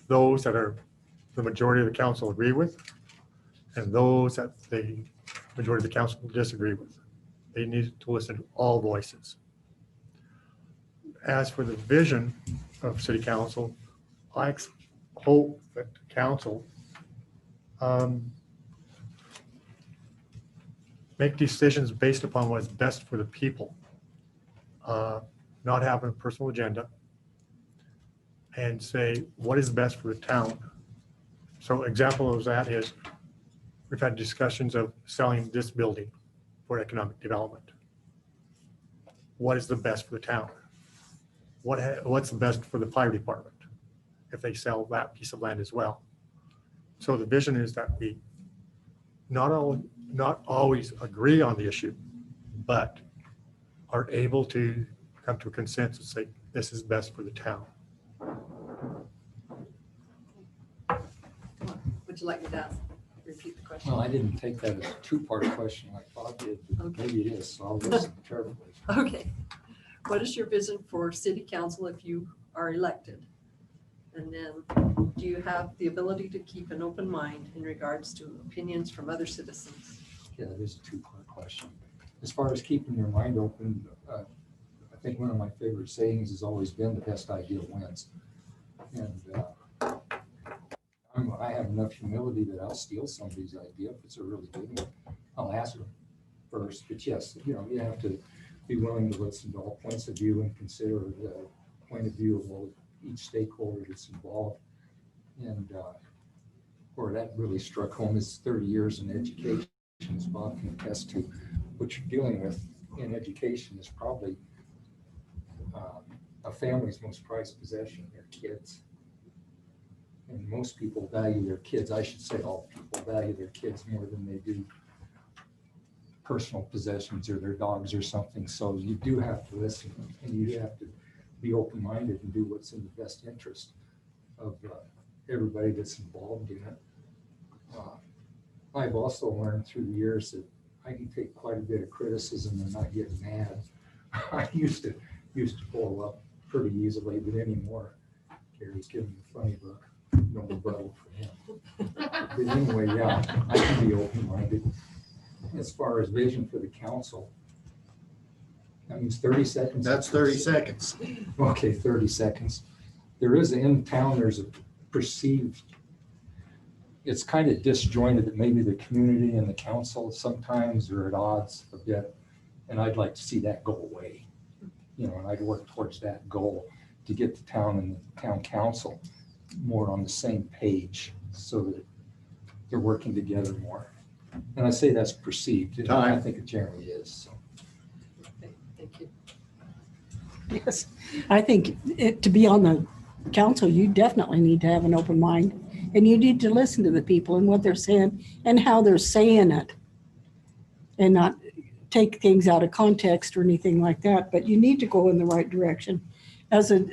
Those that are the majority of the council agree with, and those that the majority of the council disagree with. They need to listen to all voices. As for the vision of city council, I hope that the council make decisions based upon what is best for the people, not having a personal agenda, and say what is best for the town. So example of that is We've had discussions of selling this building for economic development. What is the best for the town? What's the best for the fire department if they sell that piece of land as well? So the vision is that we not always agree on the issue, but are able to come to a consensus, say, this is best for the town. Would you like me to repeat the question? Well, I didn't take that as a two-part question like Bob did, but Okay. maybe it is, so I'll listen carefully. Okay. What is your vision for city council if you are elected? And then, do you have the ability to keep an open mind in regards to opinions from other citizens? Yeah, it is a two-part question. As far as keeping your mind open, I think one of my favorite sayings has always been the best idea wins. And I have enough humility that I'll steal somebody's idea if it's a really good one. I'll ask them first, but yes, you have to be willing to listen to all points of view and consider the point of view of each stakeholder that's involved. And where that really struck home is 30 years in education, as Bob can attest to. What you're dealing with in education is probably a family's most prized possession, their kids. And most people value their kids, I should say all people value their kids more than they do personal possessions or their dogs or something. So you do have to listen, and you have to be open-minded and do what's in the best interest of everybody that's involved in it. I've also learned through the years that I can take quite a bit of criticism and not get mad. I used to blow up pretty easily, but anymore, Gary's giving me a funny look. No rebuttal for him. But anyway, yeah, I can be open-minded. As far as vision for the council, that means 30 seconds. That's 30 seconds. Okay, 30 seconds. There is in town, there's a perceived, it's kind of disjointed that maybe the community and the council sometimes are at odds a bit. And I'd like to see that go away. And I'd work towards that goal to get the town and the town council more on the same page so that they're working together more. And I say that's perceived. And I think it generally is. So. Okay, thank you. Yes, I think to be on the council, you definitely need to have an open mind, and you need to listen to the people and what they're saying and how they're saying it, and not take things out of context or anything like that. But you need to go in the right direction as a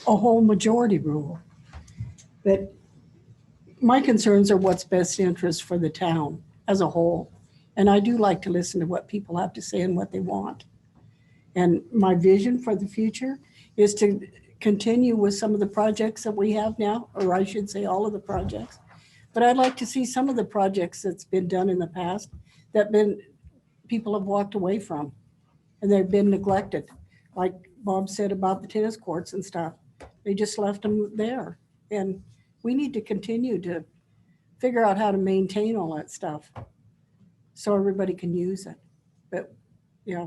whole majority rule. But my concerns are what's best interest for the town as a whole. And I do like to listen to what people have to say and what they want. And my vision for the future is to continue with some of the projects that we have now, or I should say all of the projects. But I'd like to see some of the projects that's been done in the past that people have walked away from and they've been neglected. Like Bob said about the tennis courts and stuff. They just left them there. And we need to continue to figure out how to maintain all that stuff so everybody can use it. But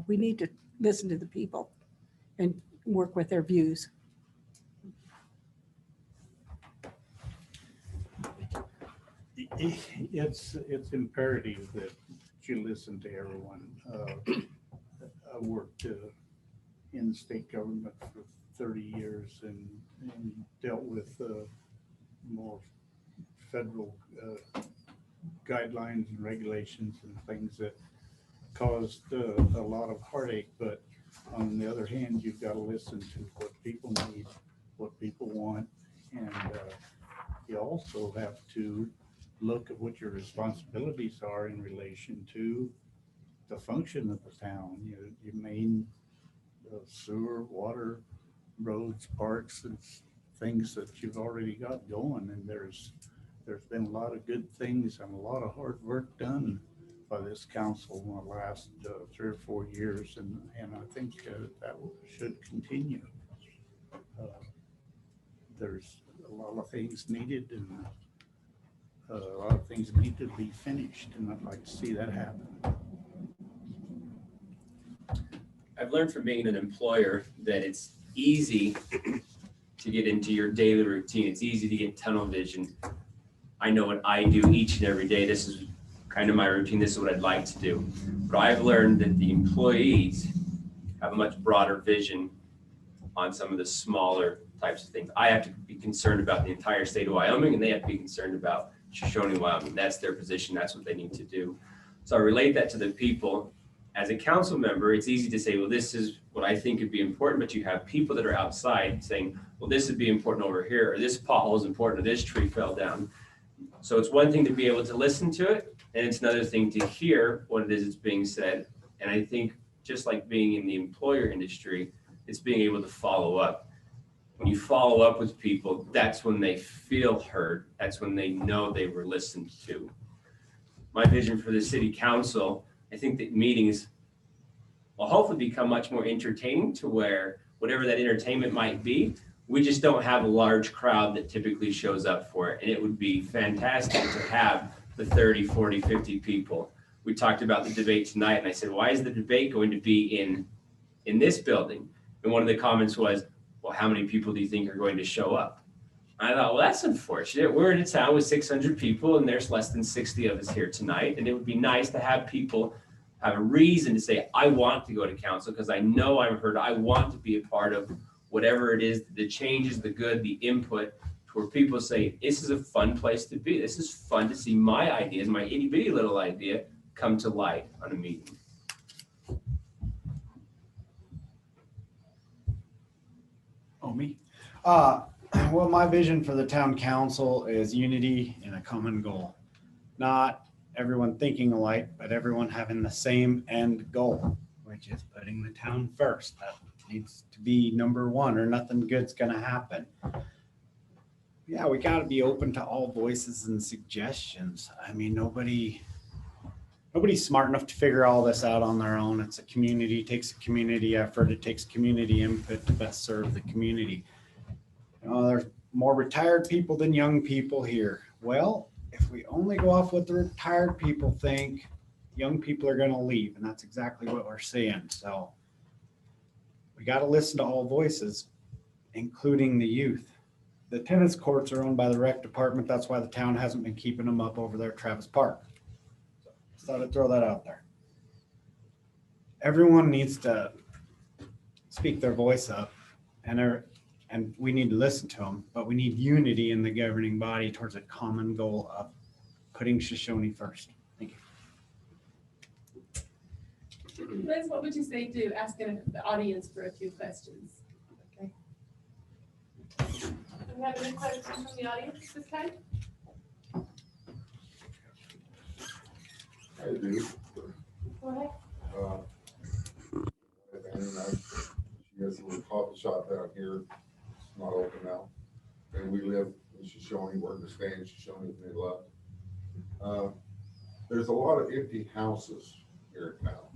we need to listen to the people and work with their views. It's imperative that you listen to everyone. I worked in the state government for 30 years and dealt with more federal guidelines and regulations and things that caused a lot of heartache. But on the other hand, you've got to listen to what people need, what people want, and you also have to look at what your responsibilities are in relation to the function of the town. Your main sewer, water, roads, parks, and things that you've already got going. And there's been a lot of good things and a lot of hard work done by this council in the last 3 or 4 years, and I think that should continue. There's a lot of things needed, and a lot of things need to be finished, and I'd like to see that happen. I've learned from being an employer that it's easy to get into your daily routine. It's easy to get tunnel vision. I know what I do each and every day. This is kind of my routine. This is what I'd like to do. But I've learned that the employees have a much broader vision on some of the smaller types of things. I have to be concerned about the entire state of Wyoming, and they have to be concerned about Shoshoni, Wyoming. That's their position. That's what they need to do. So I relate that to the people. As a council member, it's easy to say, well, this is what I think would be important, but you have people that are outside saying, well, this would be important over here, or this pothole is important, or this tree fell down. So it's one thing to be able to listen to it, and it's another thing to hear what it is that's being said. And I think just like being in the employer industry, it's being able to follow up. When you follow up with people, that's when they feel heard. That's when they know they were listened to. My vision for the city council, I think that meetings will hopefully become much more entertaining, to where whatever that entertainment might be, we just don't have a large crowd that typically shows up for it. And it would be fantastic to have the 30, 40, 50 people. We talked about the debate tonight, and I said, why is the debate going to be in this building? And one of the comments was, well, how many people do you think are going to show up? I thought, well, that's unfortunate. We're in a town with 600 people, and there's less than 60 of us here tonight. And it would be nice to have people have a reason to say, I want to go to council because I know I'm heard. I want to be a part of whatever it is, the changes, the good, the input, to where people say, this is a fun place to be. This is fun to see my ideas, my itty bitty little idea come to light on a meeting. Oh, me? Well, my vision for the town council is unity and a common goal. Not everyone thinking alike, but everyone having the same end goal, which is putting the town first. That needs to be number one, or nothing good's gonna happen. Yeah, we gotta be open to all voices and suggestions. I mean, nobody's smart enough to figure all this out on their own. It's a community, it takes a community effort, it takes community input to best serve the community. You know, there's more retired people than young people here. Well, if we only go off what the retired people think, young people are gonna leave, and that's exactly what we're seeing. So we gotta listen to all voices, including the youth. The tennis courts are owned by the rec department. That's why the town hasn't been keeping them up over there at Travis Park. Just thought I'd throw that out there. Everyone needs to speak their voice up, and we need to listen to them, but we need unity in the governing body towards a common goal of putting Shoshoni first. Thank you. Liz, what would you say to asking the audience for a few questions? Okay. Do we have any questions from the audience this time? I do. Go ahead. She has a little coffee shop down here. It's not open now. And we live in Shoshoni. We're going to stay in Shoshoni if they left. There's a lot of empty houses here in town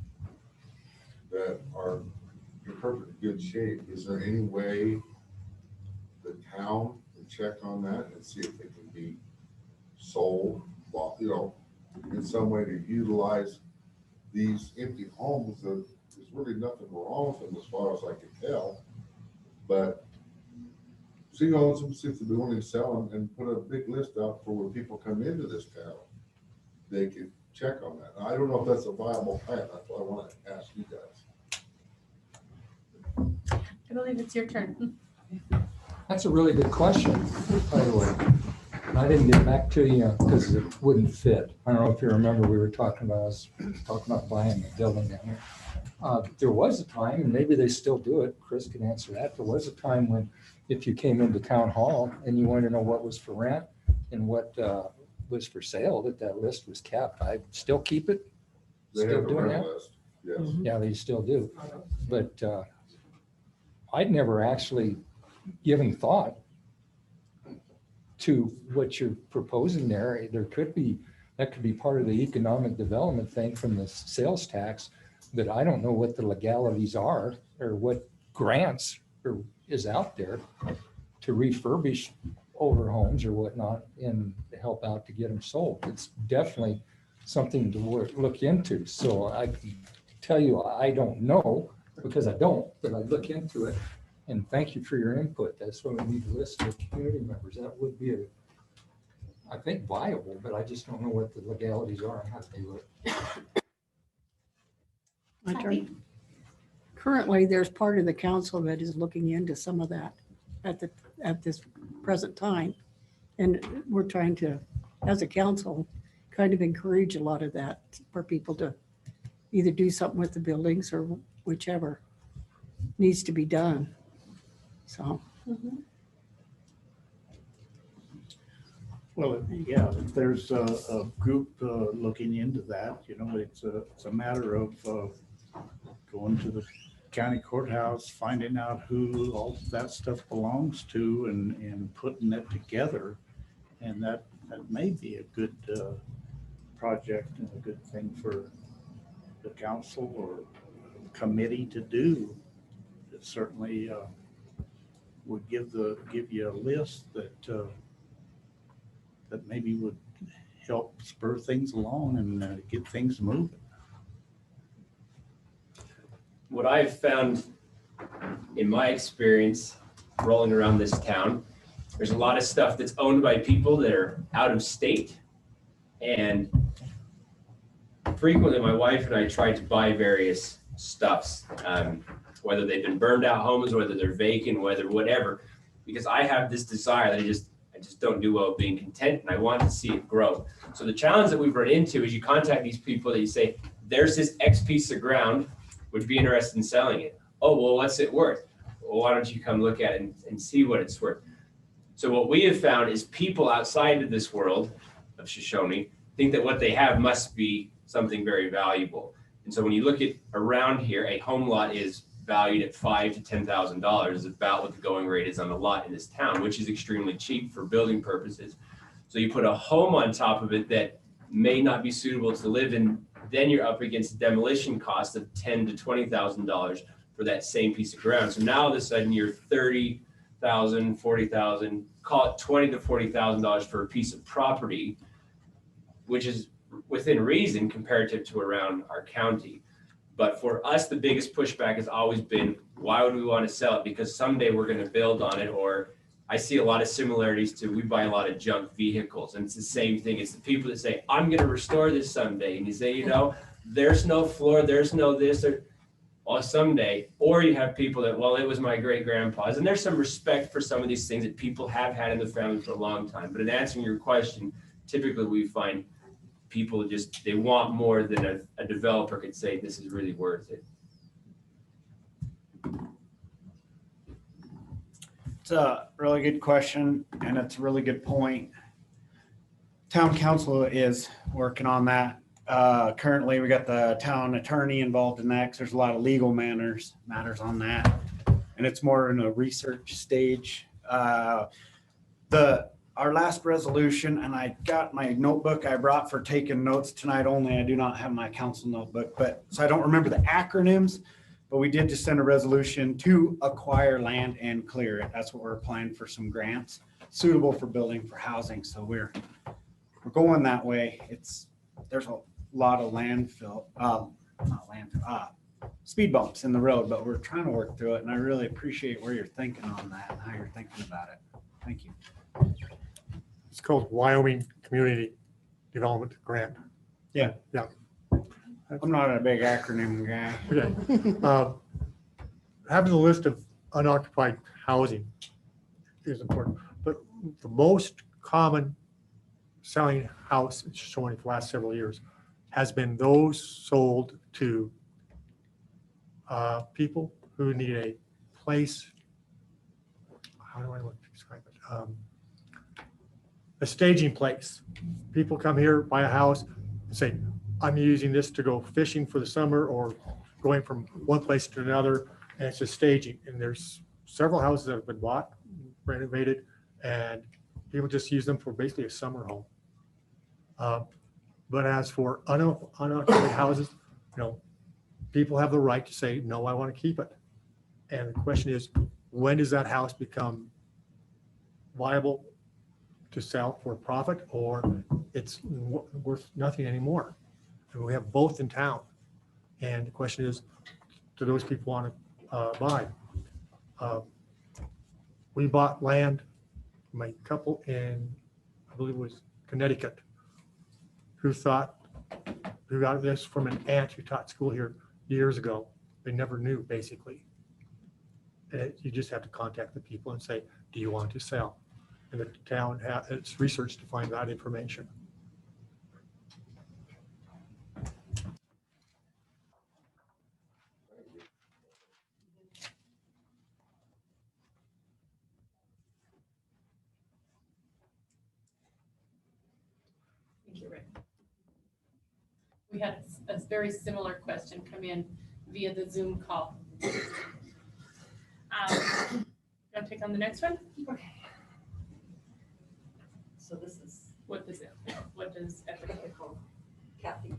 that are in perfect good shape. Is there any way the town can check on that and see if they can be sold, well, you know, in some way to utilize these empty homes? That there's really nothing wrong with them as far as I can tell, but she owns them, seems to be willing to sell them, and put a big list out for when people come into this town, they can check on that. I don't know if that's a viable plan. That's what I want to ask you guys. I believe it's your turn. That's a really good question, by the way. And I didn't get back to you because it wouldn't fit. I don't know if you remember, we were talking about buying a building down here. There was a time, and maybe they still do it, Chris can answer that. There was a time when if you came into town hall and you wanted to know what was for rent and what was for sale, that list was kept. I still keep it. They Still have a doing rent that? list. Yes. Yeah, they still do. But I'd never actually given thought to what you're proposing there. That could be part of the economic development thing from the sales tax, but I don't know what the legalities are or what grants is out there to refurbish older homes or whatnot and help out to get them sold. It's definitely something to look into. So I can tell you, I don't know because I don't, but I look into it. And thank you for your input. That's what we need to listen to community members. That would be I think viable, but I just don't know what the legalities are and how to do it. My turn. Currently, there's part of the council that is looking into some of that at this present time. And we're trying to, as a council, kind of encourage a lot of that for people to either do something with the buildings or whichever needs to be done. So, Well, yeah, if there's a group looking into that, you know, it's a matter of going to the county courthouse, finding out who all that stuff belongs to and putting it together. And that may be a good project and a good thing for the council or committee to do. It certainly would give you a list that maybe would help spur things along and get things moving. What I've found in my experience rolling around this town, there's a lot of stuff that's owned by people that are out of state. And frequently my wife and I try to buy various stuffs, whether they've been burned out homes, whether they're vacant, whether whatever, because I have this desire that I just don't do well being content, and I want to see it grow. So the challenge that we've run into is you contact these people that you say, there's this X piece of ground, would you be interested in selling it? Oh, well, what's it worth? Well, why don't you come look at it and see what it's worth? So what we have found is people outside of this world of Shoshone think that what they have must be something very valuable. And so when you look at around here, a home lot is valued at $5,000 to $10,000 is about what the going rate is on a lot in this town, which is extremely cheap for building purposes. So you put a home on top of it that may not be suitable to live in, then you're up against demolition costs of $10,000 to $20,000 for that same piece of ground. So now all of a sudden you're $30,000, $40,000, call it $20,000 to $40,000 for a piece of property, which is within reason comparative to around our county. But for us, the biggest pushback has always been, why would we want to sell it? Because someday we're going to build on it. Or I see a lot of similarities to, we buy a lot of junk vehicles, and it's the same thing. It's the people that say, I'm going to restore this someday. And you say, you know, there's no floor, there's no this, or well, someday. Or you have people that, well, it was my great grandpa's. And there's some respect for some of these things that people have had in the family for a long time. But in answering your question, typically we find people just, they want more than a developer could say, this is really worth it. It's a really good question, and it's a really good point. Town council is working on that. Currently, we got the town attorney involved in that, 'cause there's a lot of legal matters on that, and it's more in a research stage. Our last resolution, and I got my notebook I brought for taking notes tonight only. I do not have my council notebook, so I don't remember the acronyms, but we did just send a resolution to acquire land and clear it. That's what we're applying for, some grants suitable for building for housing. So we're going that way. There's a lot of speed bumps in the road, but we're trying to work through it. And I really appreciate where you're thinking on that and how you're thinking about it. Thank you. It's called Wyoming Community Development Grant. Yeah. Yeah. I'm not a big acronym guy. Okay. Having a list of unoccupied housing is important, but the most common selling house in Shoshone for the last several years has been those sold to people who need a place. How do I describe it? A staging place. People come here, buy a house, and say, I'm using this to go fishing for the summer or going from one place to another, and it's just staging. And there's several houses that have been bought, renovated, and people just use them for basically a summer home. But as for unoccupied houses, people have the right to say, no, I want to keep it. And the question is, when does that house become viable to sell for a profit, or it's worth nothing anymore? And we have both in town. And the question is, do those people want to buy? We bought land from a couple in, I believe it was Connecticut who got this from an aunt who taught school here years ago. They never knew, basically. You just have to contact the people and say, do you want to sell? And the town has its research to find that information. Thank you, Rick. We had a very similar question come in via the Zoom call. Gonna take on the next one? So this is What does ethical? Kathy.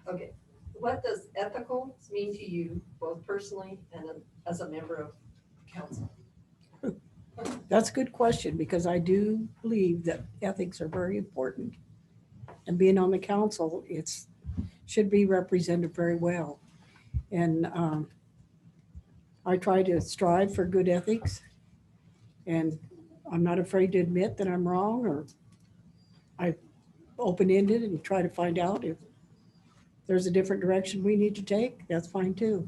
Okay, what does ethical mean to you, both personally and as a member of council? That's a good question, because I do believe that ethics are very important. And being on the council, should be represented very well. And I try to strive for good ethics. And I'm not afraid to admit that I'm wrong, or I open-ended and try to find out if there's a different direction we need to take, that's fine too.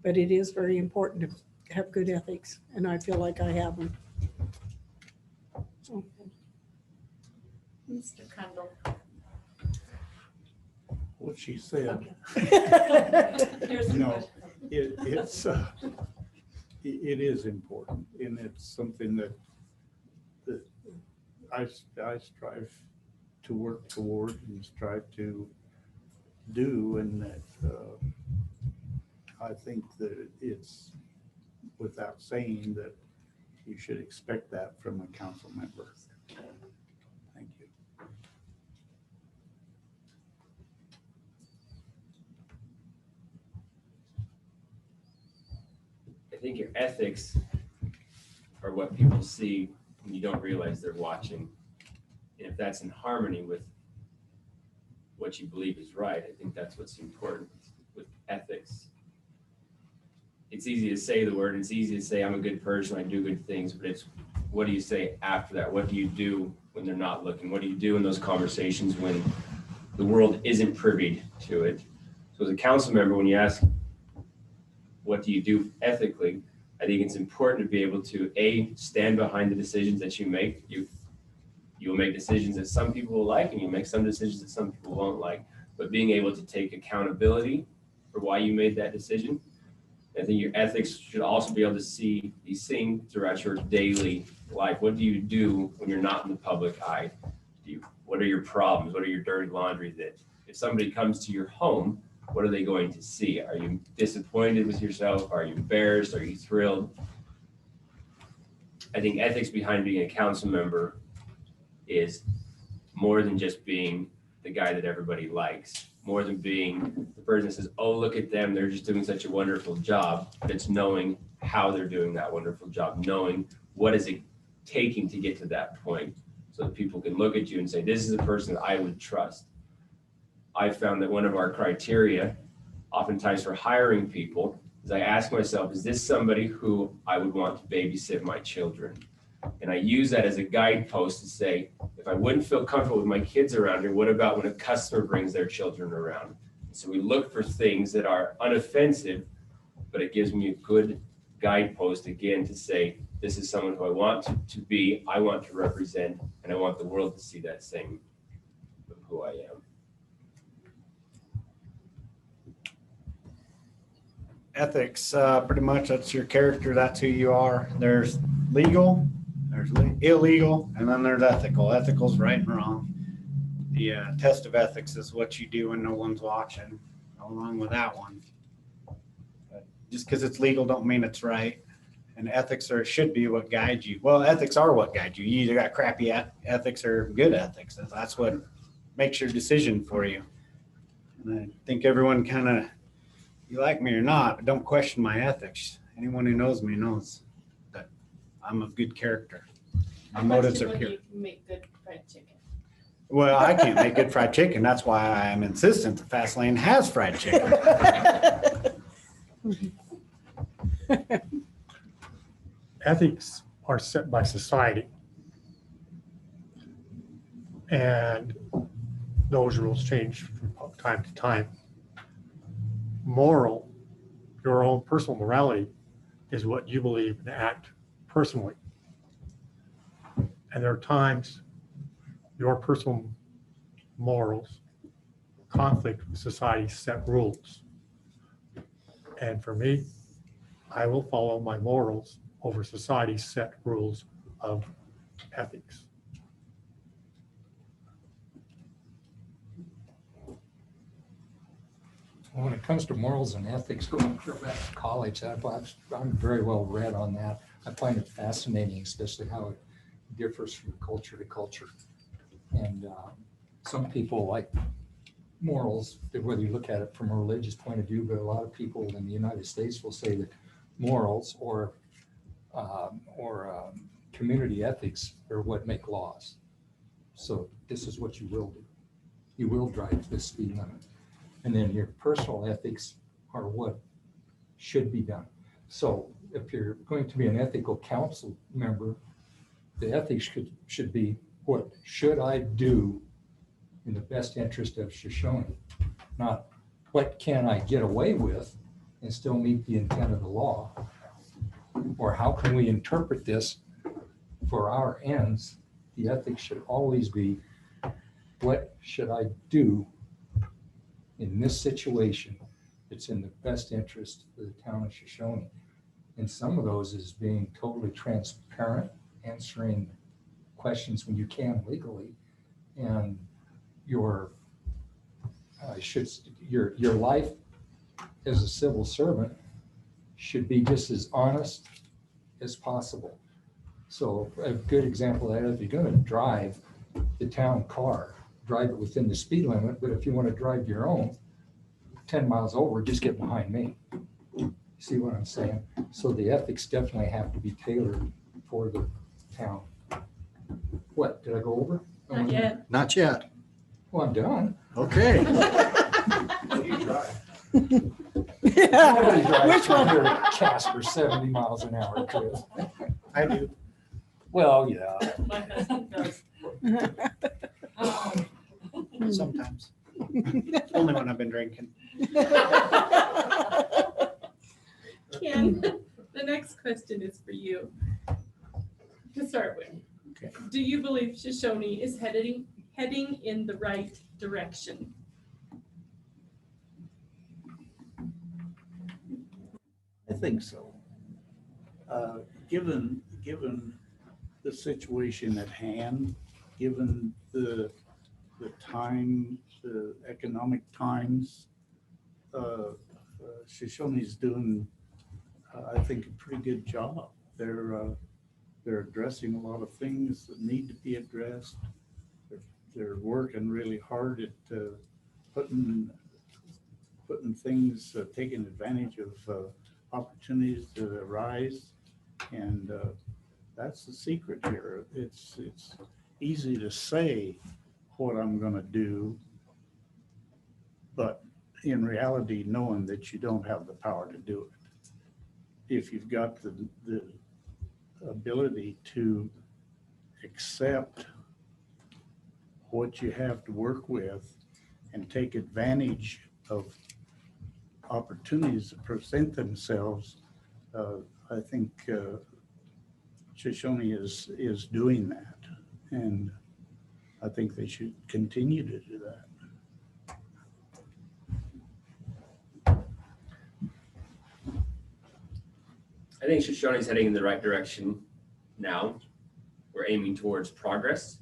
But it is very important to have good ethics, and I feel like I have them. So, Mr. Kundle. What she said. Here's the No, question. it is important, and it's something that I strive to work toward and strive to do, and that I think that it's without saying that you should expect that from a council member. Thank you. I think your ethics are what people see when you don't realize they're watching. And if that's in harmony with what you believe is right, I think that's what's important with ethics. It's easy to say the word, it's easy to say I'm a good person, I do good things, but it's what do you say after that? What do you do when they're not looking? What do you do in those conversations when the world isn't privy to it? So as a council member, when you ask, what do you do ethically? I think it's important to be able to stand behind the decisions that you make. You will make decisions that some people will like, and you make some decisions that some people won't like. But being able to take accountability for why you made that decision. I think your ethics should also be able to be seen throughout your daily life. What do you do when you're not in the public eye? What are your problems? What are your dirty laundry that if somebody comes to your home, what are they going to see? Are you disappointed with yourself? Are you embarrassed? Are you thrilled? I think ethics behind being a council member is more than just being the guy that everybody likes, more than being the person that says, oh, look at them, they're just doing such a wonderful job. But it's knowing how they're doing that wonderful job, knowing what is it taking to get to that point so that people can look at you and say, this is a person that I would trust. I found that one of our criteria, oftentimes for hiring people, is I ask myself, is this somebody who I would want to babysit my children? And I use that as a guidepost to say, if I wouldn't feel comfortable with my kids around here, what about when a customer brings their children around? So we look for things that are unoffensive, but it gives me a good guidepost again to say, this is someone who I want to be, I want to represent, and I want the world to see that same of who I am. Ethics, pretty much that's your character, that's who you are. There's legal, there's illegal, and then there's ethical. Ethical's right and wrong. The test of ethics is what you do when no one's watching. Go along with that one. But just because it's legal don't mean it's right. And ethics should be what guides you. Well, ethics are what guide you. You either got crappy ethics or good ethics. That's what makes your decision for you. And I think everyone kind of, you like me or not, but don't question my ethics. Anyone who knows me knows that I'm of good character. My motives are pure. You can make good fried chicken. Well, I can't make good fried chicken. That's why I'm insistent the fast lane has fried chicken. Ethics are set by society. And those rules change from time to time. Moral, your own personal morality, is what you believe and act personally. And there are times your personal morals conflict with society's set rules. And for me, I will follow my morals over society's set rules of ethics. When it comes to morals and ethics, going back to college, I'm very well read on that. I find it fascinating, especially how it differs from culture to culture. And some people like morals, whether you look at it from a religious point of view, but a lot of people in the United States will say that morals or community ethics are what make laws. So this is what you will do. You will drive the speed limit. And then your personal ethics are what should be done. So if you're going to be an ethical council member, the ethics should be, what should I do in the best interest of Shoshone? Not what can I get away with and still meet the intent of the law? Or how can we interpret this for our ends? The ethics should always be, what should I do in this situation that's in the best interest of the town of Shoshone? And some of those is being totally transparent, answering questions when you can legally, and your life as a civil servant should be just as honest as possible. So a good example of that, if you're going to drive the town car, drive it within the speed limit, but if you want to drive your own 10 miles over, just get behind me. See what I'm saying? So the ethics definitely have to be tailored for the town. What, did I go over? Not yet. Not yet. Well, I'm done. Okay. Nobody drives Which one? through Casper 70 miles an hour, Chris. I do. Well, yeah. My husband does. Sometimes. Only when I've been drinking. Ken, the next question is for you. To start with, Okay. do you believe Shoshone is heading in the right direction? I think so. Given the situation at hand, given the time, the economic times, Shoshone's doing, I think, a pretty good job. They're addressing a lot of things that need to be addressed. They're working really hard at putting things, taking advantage of opportunities that arise, and that's the secret here. It's easy to say what I'm going to do, but in reality, knowing that you don't have the power to do it. If you've got the ability to accept what you have to work with and take advantage of opportunities that present themselves, I think Shoshone is doing that, and I think they should continue to do that. I think Shoshone's heading in the right direction now. We're aiming towards progress.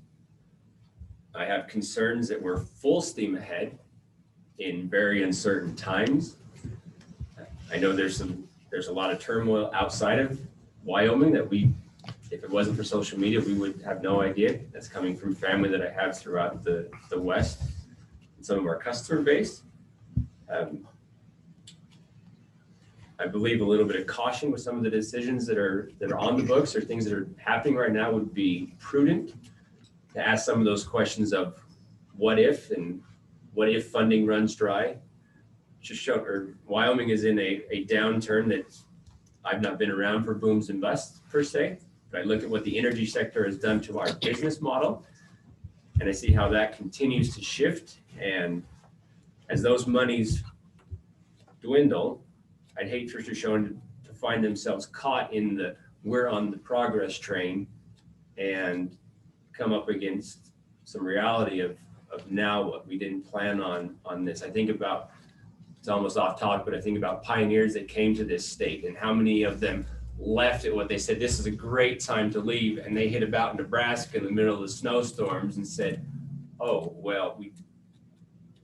I have concerns that we're full steam ahead in very uncertain times. I know there's a lot of turmoil outside of Wyoming that if it wasn't for social media, we would have no idea. That's coming from family that I have throughout the West and some of our customer base. I believe a little bit of caution with some of the decisions that are on the books or things that are happening right now would be prudent to ask some of those questions of what if, and what if funding runs dry. Wyoming is in a downturn that I've not been around for booms and busts per se, but I look at what the energy sector has done to our business model, And I see how that continues to shift. And as those monies dwindle, I'd hate for Shoshone to find themselves caught in the, we're on the progress train and come up against some reality of now what we didn't plan on this. I think about, it's almost off topic, but I think about pioneers that came to this state and how many of them left at what they said, this is a great time to leave. And they hit about Nebraska in the middle of the snowstorms and said, oh, well,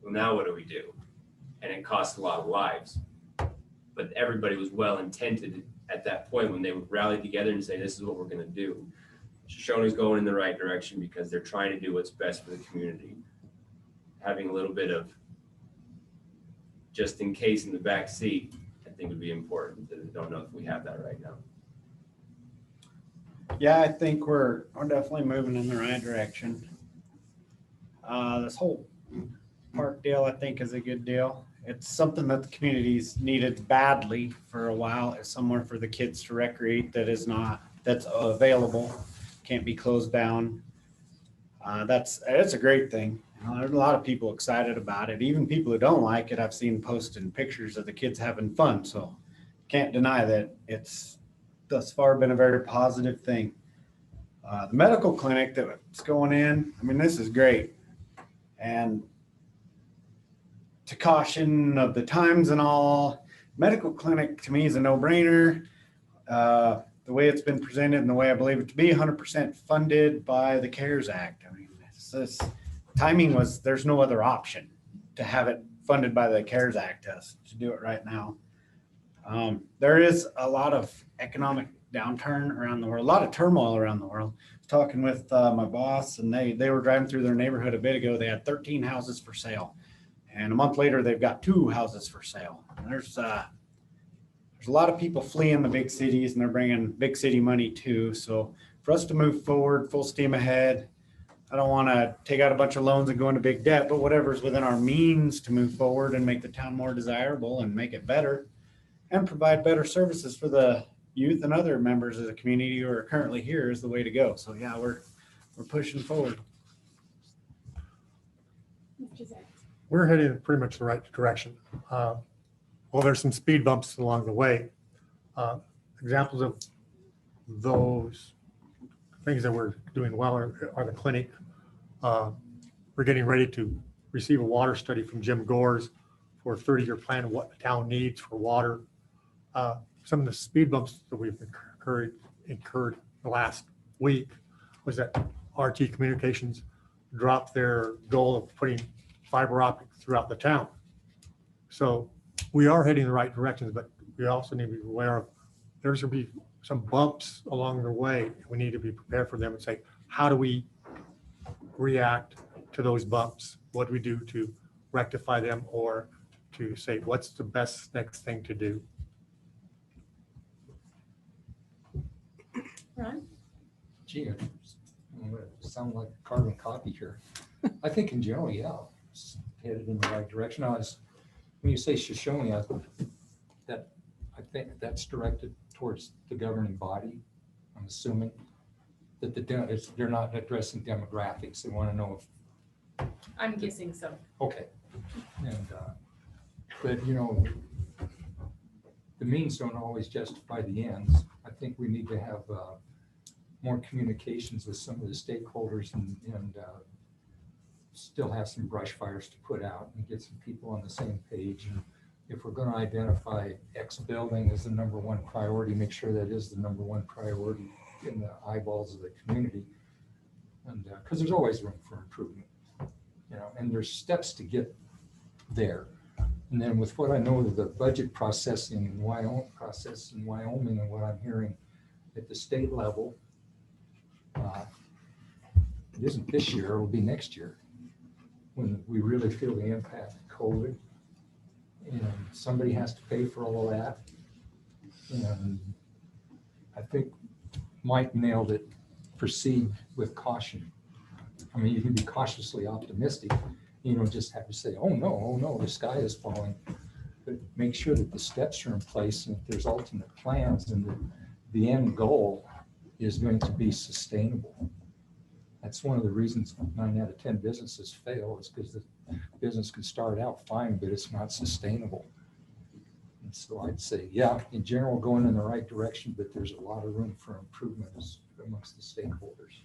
now what do we do? And it cost a lot of lives. But everybody was well intended at that point when they would rally together and say, this is what we're going to do. Shoshone's going in the right direction because they're trying to do what's best for the community. Having a little bit of just in case in the back seat, I think would be important. I don't know if we have that right now. Yeah, I think we're definitely moving in the right direction. This whole park deal, I think, is a good deal. It's something that the community's needed badly for a while. It's somewhere for the kids to recreate that's available, can't be closed down. That's a great thing. There's a lot of people excited about it. Even people who don't like it, I've seen posting pictures of the kids having fun. So can't deny that it's thus far been a very positive thing. The medical clinic that's going in, I mean, this is great. And to caution of the times and all, medical clinic to me is a no-brainer. The way it's been presented and the way I believe it to be 100% funded by the CARES Act. I mean, timing was, there's no other option to have it funded by the CARES Act to do it right now. There is a lot of economic downturn around the world, a lot of turmoil around the world. I was talking with my boss, and they were driving through their neighborhood a bit ago. They had 13 houses for sale. And a month later, they've got 2 houses for sale. And there's a lot of people fleeing the big cities, and they're bringing big city money too. So for us to move forward, full steam ahead, I don't want to take out a bunch of loans and go into big debt, but whatever's within our means to move forward and make the town more desirable and make it better and provide better services for the youth and other members of the community who are currently here is the way to go. So yeah, we're pushing forward. We're heading in pretty much the right direction. Well, there's some speed bumps along the way. Examples of those things that we're doing well are the clinic. We're getting ready to receive a water study from Jim Gores for a 30-year plan of what the town needs for water. Some of the speed bumps that we've incurred the last week was that RT Communications dropped their goal of putting fiber optic throughout the town. So we are heading in the right directions, but we also need to be aware of there's going to be some bumps along the way. We need to be prepared for them and say, how do we react to those bumps? What do we do to rectify them, or to say, what's the best next thing to do? Ron? Gee, it sounds like a carbon copy here. I think in general, yeah, it's headed in the right direction. When you say Shoshone, I think that's directed towards the governing body. I'm assuming that they're not addressing demographics. They want to know if. I'm guessing so. Okay. And but the means don't always justify the ends. I think we need to have more communications with some of the stakeholders and still have some brush fires to put out and get some people on the same page. And if we're going to identify X building as the #1 priority, make sure that is the #1 priority in the eyeballs of the community. And because there's always room for improvement, and there's steps to get there. And then with what I know of the budget processing in Wyoming, and what I'm hearing at the state level, it isn't this year, it will be next year when we really feel the impact of COVID. And somebody has to pay for all of that. And I think Mike nailed it. Proceed with caution. I mean, you can be cautiously optimistic. You don't just have to say, oh no, the sky is falling. But make sure that the steps are in place and that there's ultimate plans and that the end goal is going to be sustainable. That's one of the reasons 9 out of 10 businesses fail, is because the business can start out fine, but it's not sustainable. And so I'd say, yeah, in general, going in the right direction, but there's a lot of room for improvement amongst the stakeholders.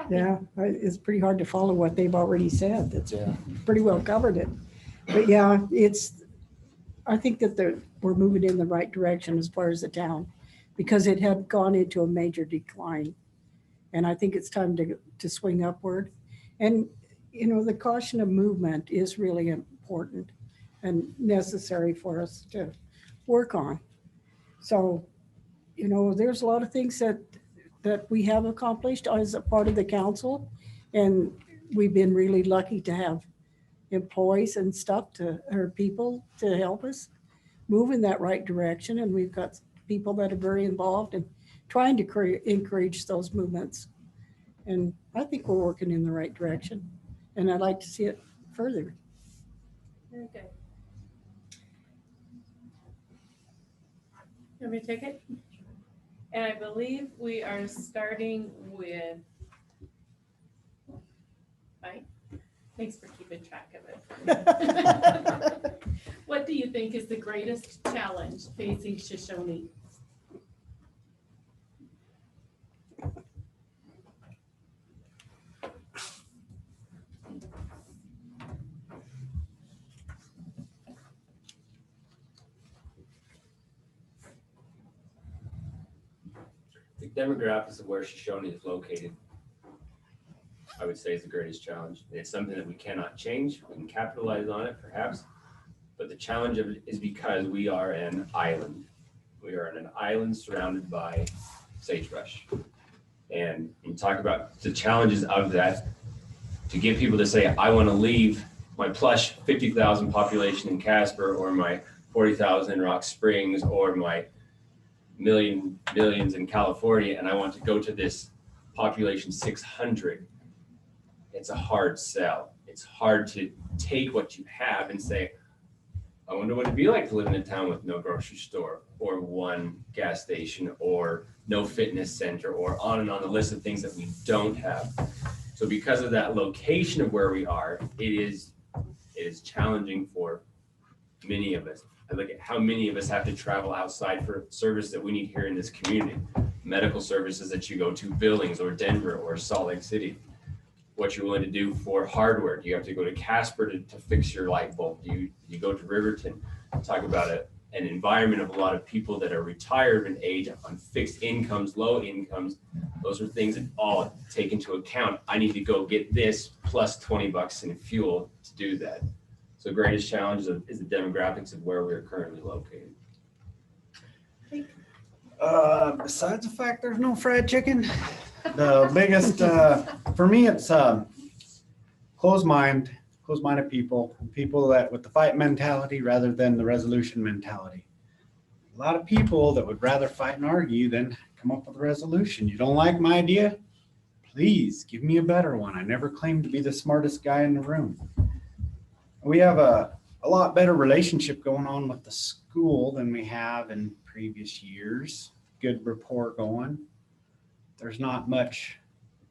Yeah, it's pretty hard to follow what they've already said. That's Yeah. pretty well covered it. But yeah, I think that we're moving in the right direction as far as the town, because it had gone into a major decline. And I think it's time to swing upward. And, you know, the caution of movement is really important and necessary for us to work on. So, you know, there's a lot of things that we have accomplished as a part of the council. And we've been really lucky to have employees and stuff or people to help us move in that right direction. And we've got people that are very involved in trying to encourage those movements. And I think we're working in the right direction. And I'd like to see it further. Very good. You want me to take it? And I believe we are starting with Mike. Thanks for keeping track of it. What do you think is the greatest challenge facing Shoshone? The demographics of where Shoshone is located, I would say, is the greatest challenge. It's something that we cannot change. We can capitalize on it, perhaps, but the challenge of it is because we are an island. We are an island surrounded by sagebrush. And you talk about the challenges of that, to get people to say, I want to leave my plush 50,000 population in Casper, or my 40,000 in Rock Springs, or my millions in California, and I want to go to this population 600. It's a hard sell. It's hard to take what you have and say, I wonder what it'd be like to live in a town with no grocery store, or one gas station, or no fitness center, or on and on the list of things that we don't have. So because of that location of where we are, it is challenging for many of us. I look at how many of us have to travel outside for service that we need here in this community. Medical services that you go to, Billings or Denver or Salt Lake City. What you're willing to do for hardware. Do you have to go to Casper to fix your light bulb? Do you go to Riverton? Talk about an environment of a lot of people that are retired in age, on fixed incomes, low incomes. Those are things that all take into account. I need to go get this plus $20 in fuel to do that. So the greatest challenge is the demographics of where we're currently located. Besides the fact there's no fried chicken, the biggest, for me, it's closed-minded people that with the fight mentality rather than the resolution mentality. A lot of people that would rather fight and argue than come up with a resolution. You don't like my idea? Please give me a better one. I never claimed to be the smartest guy in the room. We have a lot better relationship going on with the school than we have in previous years. Good rapport going. There's not much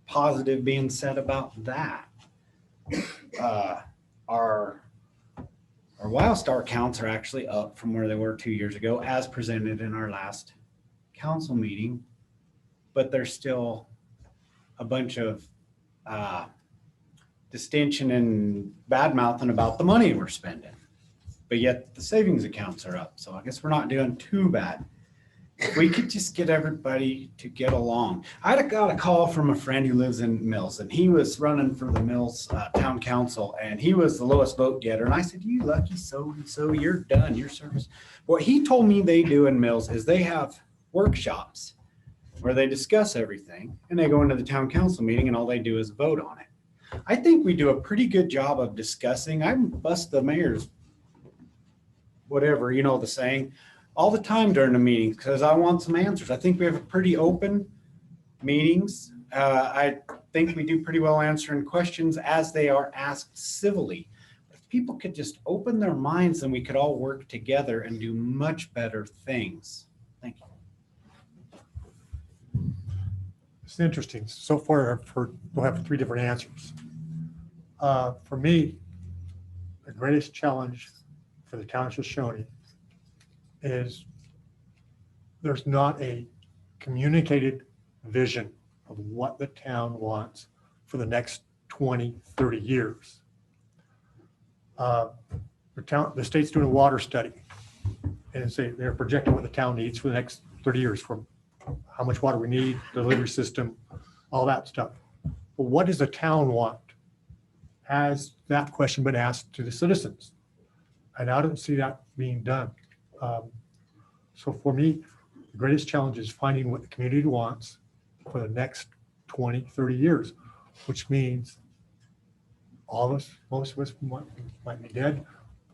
positive being said about that. Our WildStar counts are actually up from where they were 2 years ago, as presented in our last council meeting, but there's still a bunch of distension and bad mouthing about the money we're spending, but yet the savings accounts are up. So I guess we're not doing too bad. If we could just get everybody to get along. I got a call from a friend who lives in Mills, and he was running for the Mills town council, and he was the lowest vote getter. And I said, you lucky so-and-so, you're done, your service. What he told me they do in Mills is they have workshops where they discuss everything, and they go into the town council meeting, and all they do is vote on it. I think we do a pretty good job of discussing. I bust the mayor's whatever, you know the saying, all the time during the meetings because I want some answers. I think we have a pretty open meetings. I think we do pretty well answering questions as they are asked civilly. If people could just open their minds, then we could all work together and do much better things. Thank you. It's interesting. So far, I've heard, we'll have 3 different answers. For me, the greatest challenge for the town of Shoshone is there's not a communicated vision of what the town wants for the next 20, 30 years. The state's doing a water study, and they're projecting what the town needs for the next 30 years, from how much water we need, delivery system, all that stuff. But what does the town want? Has that question been asked to the citizens? And I don't see that being done. So for me, the greatest challenge is finding what the community wants for the next 20, 30 years, which means all of us, most of us might be dead,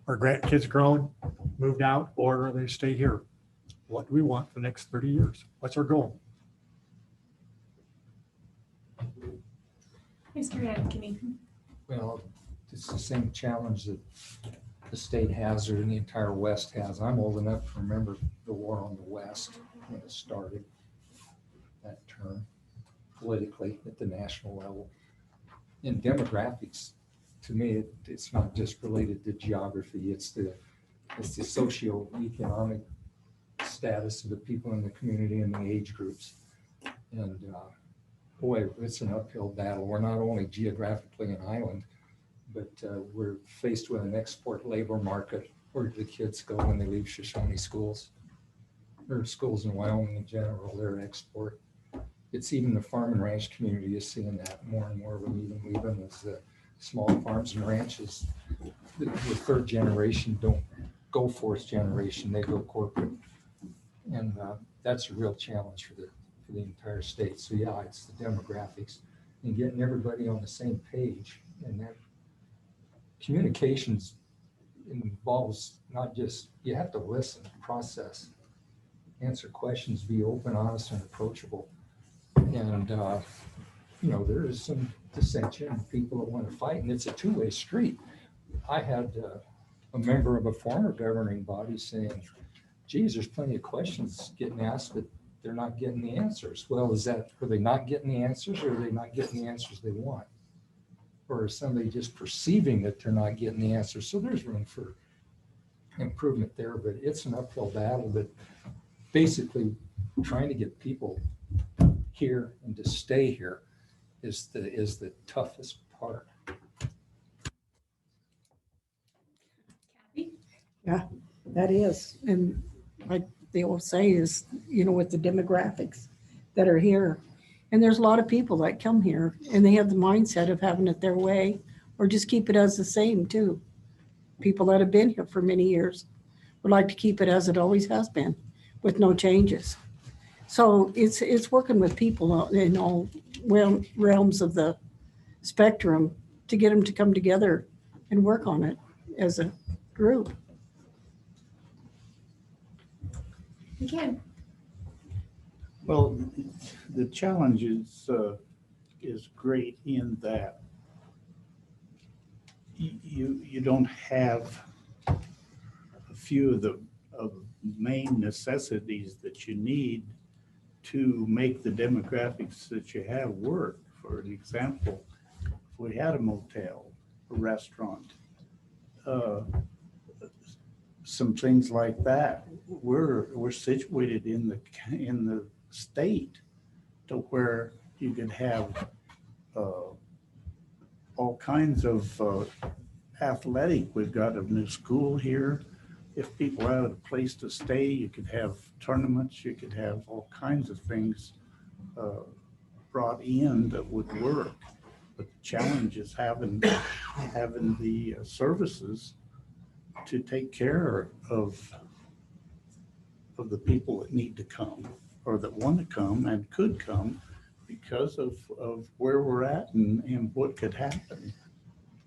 our grandkids grown, moved out, or they stay here. What do we want for the next 30 years? What's our goal? Mr. Ankeny. Well, it's the same challenge that the state has or the entire West has. I'm old enough to remember the war on the West when it started, that term, politically at the national level. In demographics, to me, it's not just related to geography, it's the socioeconomic status of the people in the community and the age groups. And boy, it's an uphill battle. We're not only geographically an island, but we're faced with an export labor market. Where do the kids go when they leave Shoshone schools? Or schools in Wyoming in general, they're export. It's even the farm and ranch community is seeing that. More and more of them even leaving as the small farms and ranches. The 3rd generation don't go 4th generation, they go corporate. And that's a real challenge for the entire state. So yeah, it's the demographics and getting everybody on the same page. And that communications involves not just, you have to listen, process, answer questions, be open, honest, and approachable. And there is some dissension, people that want to fight, and it's a 2-way street. I had a member of a former governing body saying, geez, there's plenty of questions getting asked, but they're not getting the answers. Well, are they not getting the answers, or are they not getting the answers they want? Or is somebody just perceiving that they're not getting the answers? So there's room for improvement there, but it's an uphill battle. But basically, trying to get people here and to stay here is the toughest part. Yeah, that is. And like they all say is, with the demographics that are here, and there's a lot of people that come here and they have the mindset of having it their way or just keep it as the same too. People that have been here for many years would like to keep it as it always has been with no changes. So it's working with people in all realms of the spectrum to get them to come together and work on it as a group. Again. Well, the challenge is great in that you don't have a few of the main necessities that you need to make the demographics that you have work. For an example, if we had a motel, a restaurant, some things like that, we're situated in the state to where you could have all kinds of athletic. We've got a new school here. If people had a place to stay, you could have tournaments, you could have all kinds of things brought in that would work. But the challenge is having the services to take care of the people that need to come or that want to come and could come because of where we're at and what could happen.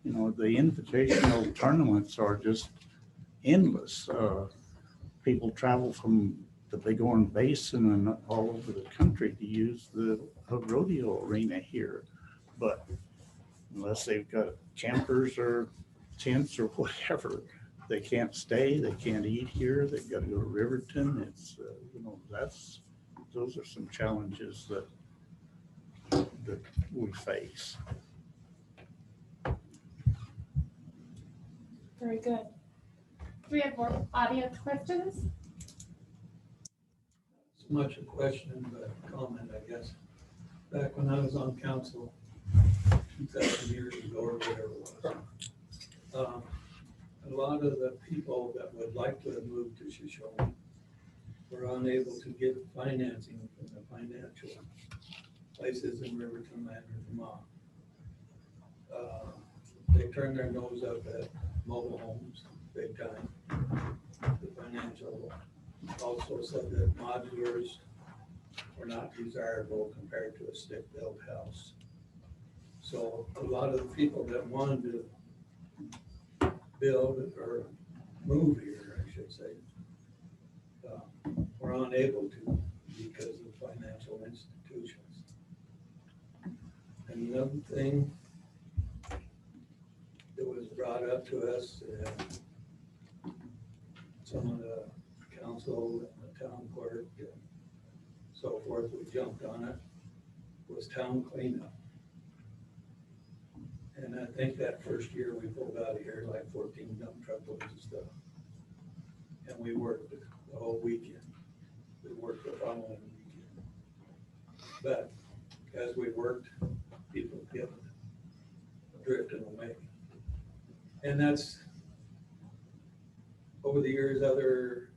The invitational tournaments are just endless. People travel from the Bighorn Basin and all over the country to use the rodeo arena here. But unless they've got campers or tents or whatever, they can't stay, they can't eat here, they've got to go to Riverton. It's, those are some challenges that we face. Very good. Do we have more audience questions? It's much a question, but a comment, I guess. Back when I was on council, 2,000 years ago or whatever it was, a lot of the people that would like to have moved to Shoshone were unable to get financing from the financial places in Riverton Land or Vermont. They turned their nose up at mobile homes big time. The financial also said that modulars were not desirable compared to a stick-built house. So a lot of the people that wanted to build or move here, I should say, were unable to because of financial institutions. And another thing that was brought up to us, some of the council and the town clerk and so forth, we jumped on it, was town cleanup. And I think that first year we pulled out of here like 14 dump truckloads of stuff. And we worked the whole weekend. We worked the following weekend. But as we worked, people kept drifting away. And that's, over the years, other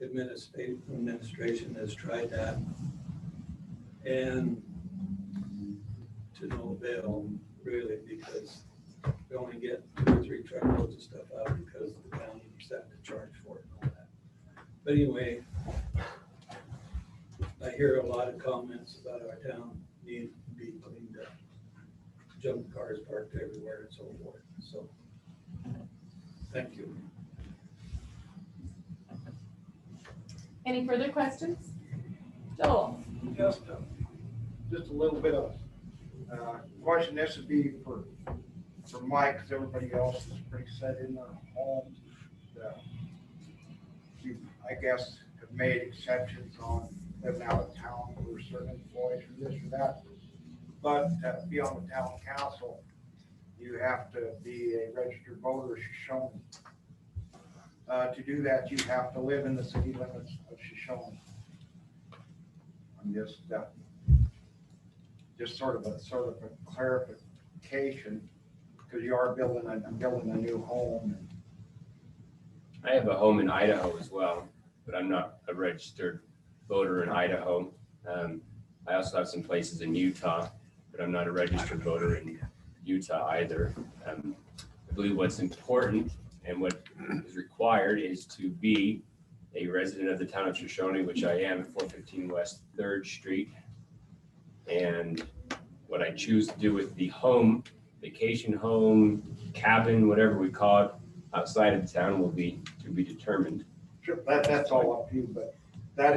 administration has tried that. And to no avail, really, because we only get 2 or 3 truckloads of stuff out because the county decided to charge for it and all that. But anyway, I hear a lot of comments about our town needing to be cleaned up. Junk cars parked everywhere and so forth. So, thank you. Any further questions? Joel? Just a little bit of question. This would be for Mike, because everybody else is pretty set in their homes. You, I guess, have made exceptions on living out of town for certain employees or this or that. But to be on the town council, you have to be a registered voter, Shoshone. To do that, you have to live in the city limits of Shoshone. I'm just sort of a clarification, because you are building a new home. I have a home in Idaho as well, but I'm not a registered voter in Idaho. I also have some places in Utah, but I'm not a registered voter in Utah either. I believe what's important and what is required is to be a resident of the town of Shoshone, which I am at 415 West 3rd Street. And what I choose to do with the home, vacation home, cabin, whatever we call it, outside of the town will be to be determined. Sure, that's all up to you, but that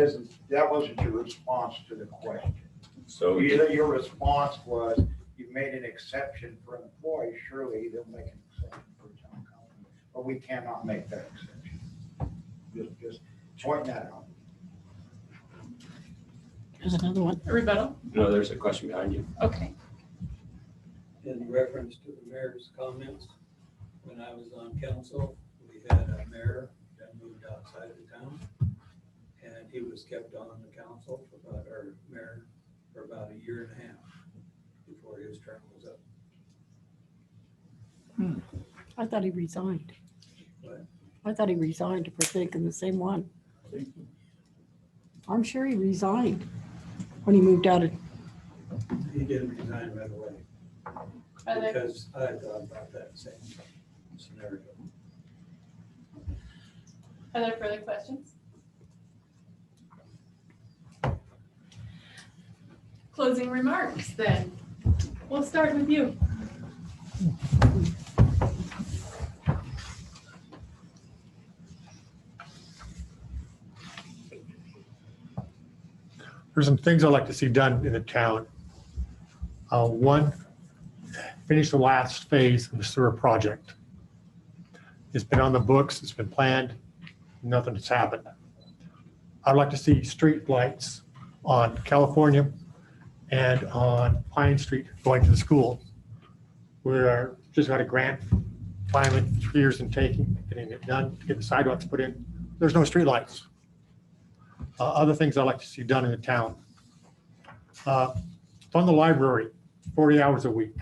wasn't your response to the question. So your response was you made an exception for an employee. Surely they'll make an exception for a town council, but we cannot make that exception. Just point that out. There's another one. A rebuttal? no, there's a question behind you. Okay. In reference to the mayor's comments, when I was on council, we had a mayor that moved outside of town, and he was kept on the council for about, our mayor, for about a year and a half before his term was up. I thought he resigned. What? I thought he resigned for thinking the same one. I'm sure he resigned when he moved out of. He didn't resign right away Are there, because I thought about that same scenario. are there further questions? Closing remarks then. We'll start with you. There's some things I'd like to see done in the town. One, finish the last phase of the sewer project. It's been on the books, it's been planned, nothing has happened. I'd like to see street lights on California and on Pine Street going to the school. We're just got a grant, finally 3 years in taking, getting it done, to get the sidewalks put in. There's no streetlights. Other things I'd like to see done in the town. Fund the library 40 hours a week.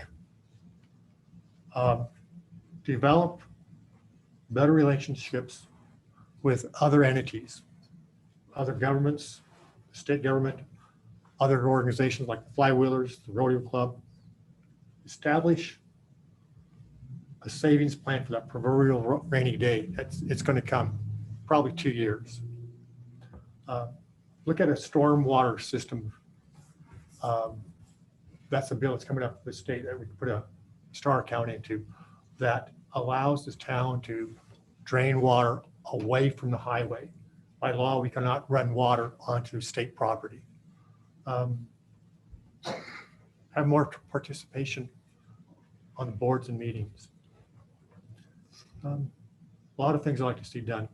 Develop better relationships with other entities, other governments, state government, other organizations like the Flywheelers, the Rodeo Club. Establish a savings plan for that proverbial rainy day. It's going to come, probably 2 years. Look at a stormwater system. That's a bill that's coming up with the state that we can put a star account into that allows this town to drain water away from the highway. By law, we cannot run water onto state property. Have more participation on the boards and meetings. A lot of things I'd like to see done.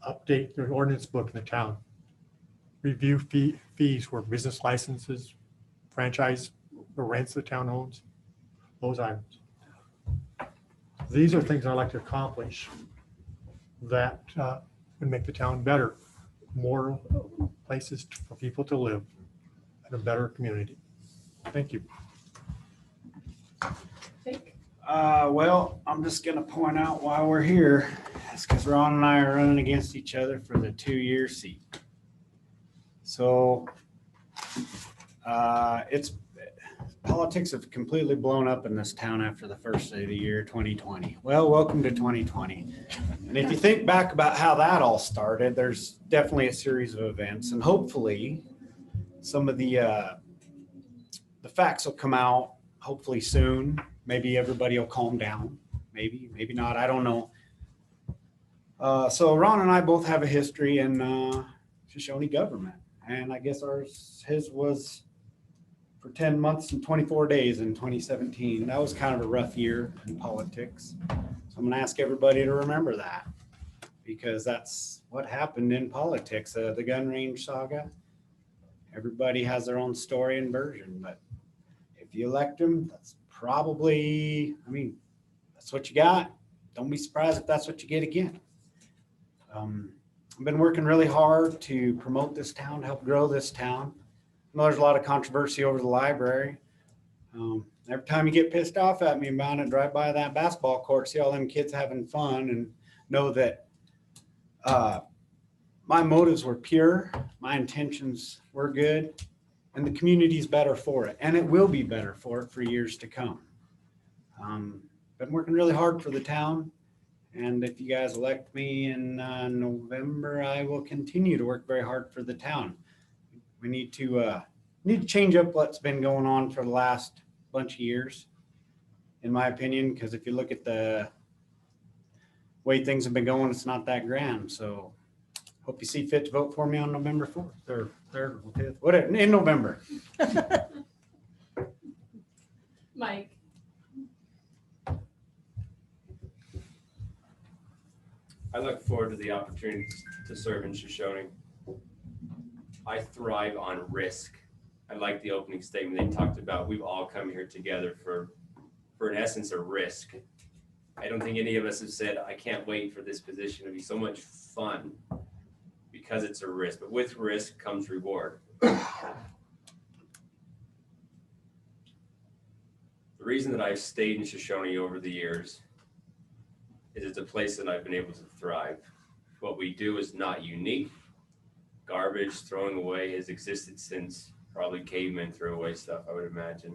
Update the ordinance book in the town. Review fees for business licenses, franchise, or rents the town owns, those items. These are things I'd like to accomplish that would make the town better, more places for people to live, and a better community. Thank you. Well, I'm just gonna point out why we're here. It's because Ron and I are running against each other for the 2-year seat. So politics have completely blown up in this town after the first of the year 2020. Well, welcome to 2020. And if you think back about how that all started, there's definitely a series of events, and hopefully some of the facts will come out hopefully soon. Maybe everybody will calm down. Maybe not. I don't know. So Ron and I both have a history in Shoshone government. And I guess his was for 10 months and 24 days in 2017. That was kind of a rough year in politics. So I'm going to ask everybody to remember that, because that's what happened in politics, the gun range saga. Everybody has their own story and version, but if you elect them, that's probably, that's what you got. Don't be surprised if that's what you get again. I've been working really hard to promote this town, help grow this town. I know there's a lot of controversy over the library. Every time you get pissed off at me about it, drive by that basketball court, see all them kids having fun, and know that my motives were pure, my intentions were good, and the community's better for it. And it will be better for it for years to come. Been working really hard for the town. And if you guys elect me in November, I will continue to work very hard for the town. We need to change up what's been going on for the last bunch of years, in my opinion, because if you look at the way things have been going, it's not that grand. So hope you see fit to vote for me on November 4th or 3rd or 5th, whatever, in November. Mike. I look forward to the opportunity to serve in Shoshone. I thrive on risk. I like the opening statement they talked about. We've all come here together for in essence, a risk. I don't think any of us have said, I can't wait for this position to be so much fun, because it's a risk. But with risk comes reward. The reason that I've stayed in Shoshone over the years is it's a place that I've been able to thrive. What we do is not unique. Garbage, throwing away has existed since probably cavemen threw away stuff, I would imagine.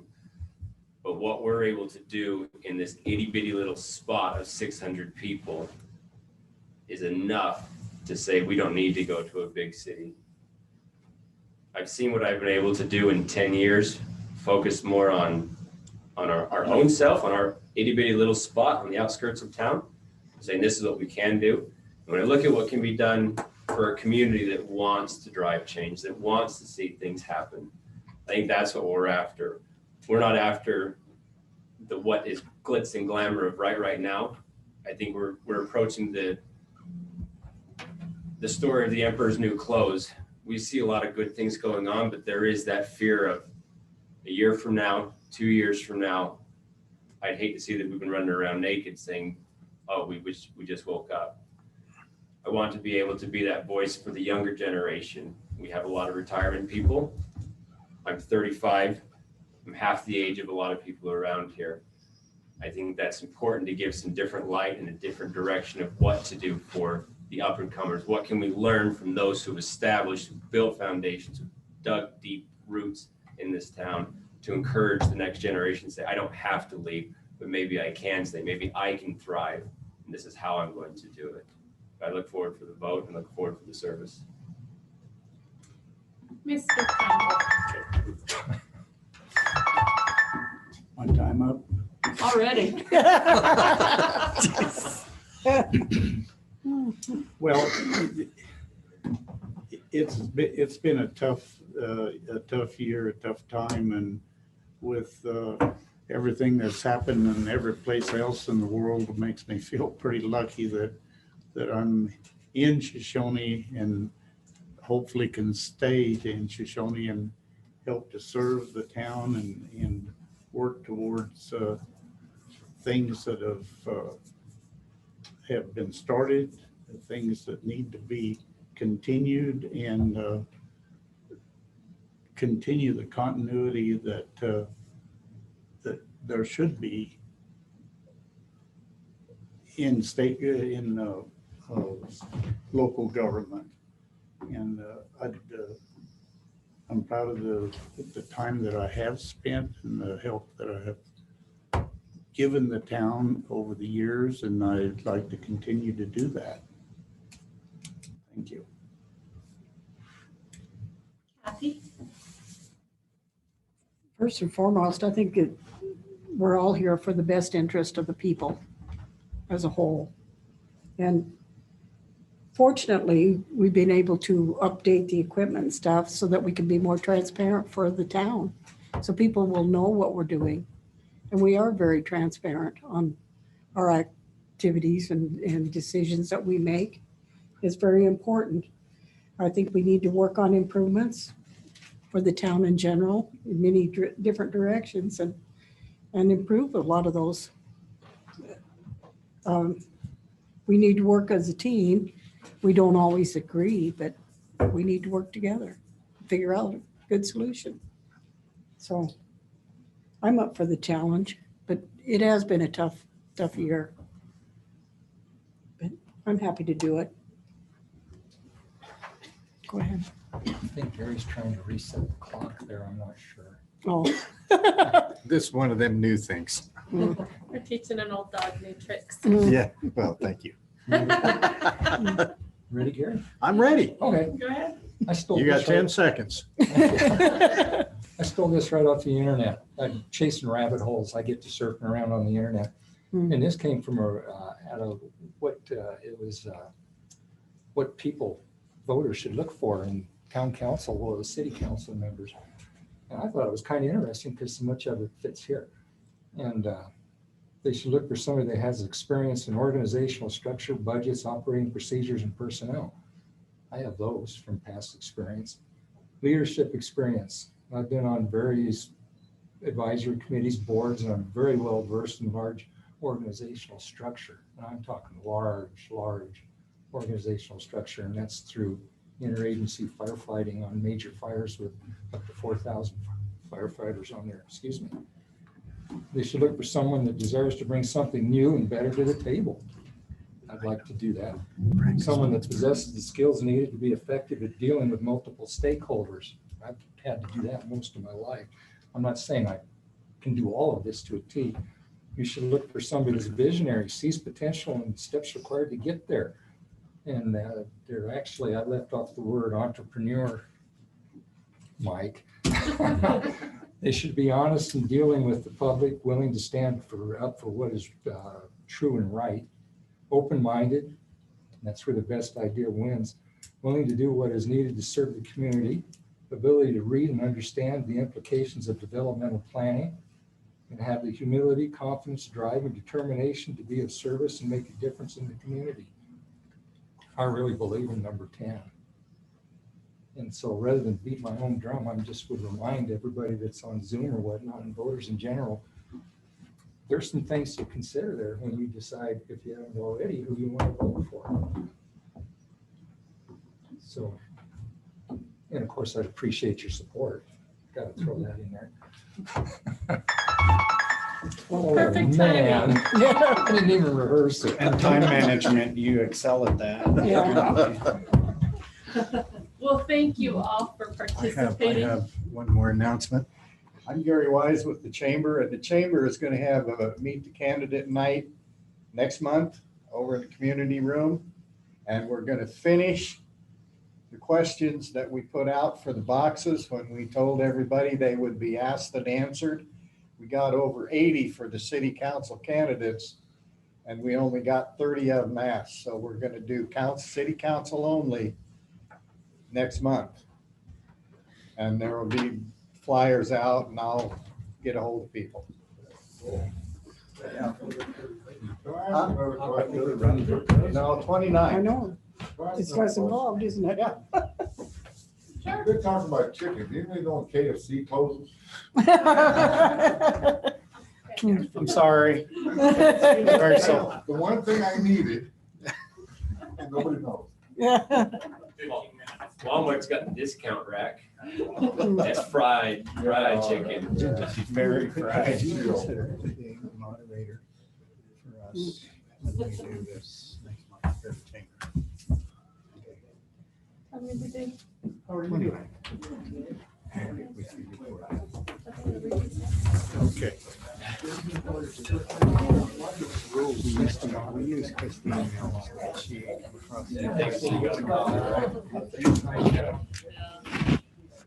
But what we're able to do in this itty bitty little spot of 600 people is enough to say we don't need to go to a big city. I've seen what I've been able to do in 10 years, focus more on our own self, on our itty bitty little spot on the outskirts of town, saying this is what we can do. And when I look at what can be done for a community that wants to drive change, that wants to see things happen, I think that's what we're after. We're not after the what is glitz and glamour of right now. I think we're approaching the story of the emperor's new clothes. We see a lot of good things going on, but there is that fear of A year from now, 2 years from now, I'd hate to see that we've been running around naked saying, oh, we just woke up. I want to be able to be that voice for the younger generation. We have a lot of retirement people. I'm 35. I'm half the age of a lot of people around here. I think that's important to give some different light and a different direction of what to do for the up and comers. What can we learn from those who've established, who built foundations, who dug deep roots in this town to encourage the next generation to say, I don't have to leave, but maybe I can stay, maybe I can thrive. And this is how I'm going to do it. I look forward for the vote and look forward for the service. Mr. Campbell. My time up. Already. Well, it's been a tough year, a tough time, and with everything that's happened and every place else in the world, it makes me feel pretty lucky that I'm in Shoshoni and hopefully can stay in Shoshoni and help to serve the town and work towards things that have been started, things that need to be continued, and continue the continuity that there should be in local government. And I'm proud of the time that I have spent and the help that I have given the town over the years, and I'd like to continue to do that. Thank you. Kathy? First and foremost, I think we're all here for the best interest of the people as a whole. And fortunately, we've been able to update the equipment and stuff so that we can be more transparent for the town. So people will know what we're doing. And we are very transparent on our activities and decisions that we make. It's very important. I think we need to work on improvements for the town in general in many different directions and improve a lot of those. We need to work as a team. We don't always agree, but we need to work together, figure out a good solution. So I'm up for the challenge, but it has been a tough year. But I'm happy to do it. Go ahead. I think Gary's trying to reset the clock there. I'm not sure. Oh. This is one of them new things. We're teaching an old dog new tricks. Yeah, well, thank you. Ready, Gary? I'm ready. Okay. Go ahead. I stole You got this 10 right- seconds. I stole this right off the internet. I'm chasing rabbit holes. I get to surfing around on the internet. And this came from what people, voters should look for in town council or the city council members. And I thought it was kind of interesting because so much of it fits here. And they should look for somebody that has experience in organizational structure, budgets, operating procedures, and personnel. I have those from past experience. Leadership experience. I've been on various advisory committees, boards, and I'm very well versed in large organizational structure. And I'm talking large organizational structure, and that's through interagency firefighting on major fires with up to 4,000 firefighters on there. Excuse me. They should look for someone that desires to bring something new and better to the table. I'd like to do that. Someone that possesses the skills needed to be effective at dealing with multiple stakeholders. I've had to do that most of my life. I'm not saying I can do all of this to a T. You should look for somebody that's visionary, sees potential and steps required to get there. And they're actually, I left off the word entrepreneur, Mike. They should be honest in dealing with the public, willing to stand up for what is true and right, open-minded, that's where the best idea wins, willing to do what is needed to serve the community, ability to read and understand the implications of developmental planning, and have the humility, confidence, drive, and determination to be of service and make a difference in the community. I really believe in number 10. And so rather than beat my own drum, I just would remind everybody that's on Zoom or whatnot and voters in general, there's some things to consider there when you decide, if you haven't already, who you want to vote for. So, and of course, I'd appreciate your support. Got to throw that in there. Perfect Man, timing. I didn't even rehearse it. And time management, you excel at that. Yeah. Well, thank you all for I participating. have one more announcement. I'm Gary Wise with the Chamber, and the Chamber is going to have a Meet the Candidate night next month over in the community room. And we're going to finish the questions that we put out for the boxes when we told everybody they would be asked and answered. We got over 80 for the city council candidates, and we only got 30 of them asked. So we're going to do city council only next month. And there will be flyers out, and I'll get a hold of people. No, 29. I know. It's less involved, isn't it? Yeah. Good talking about chicken. Didn't they know KFC closes? I'm sorry. Very so. The one thing I needed, and nobody knows. Walmart's got the discount rack. That's fried chicken. Very fried. Consider being the moderator for us when we do this next month for the Chamber. How many did they- How are you doing? Happy with you before I- Okay. We use Christine. She across the- Thanks.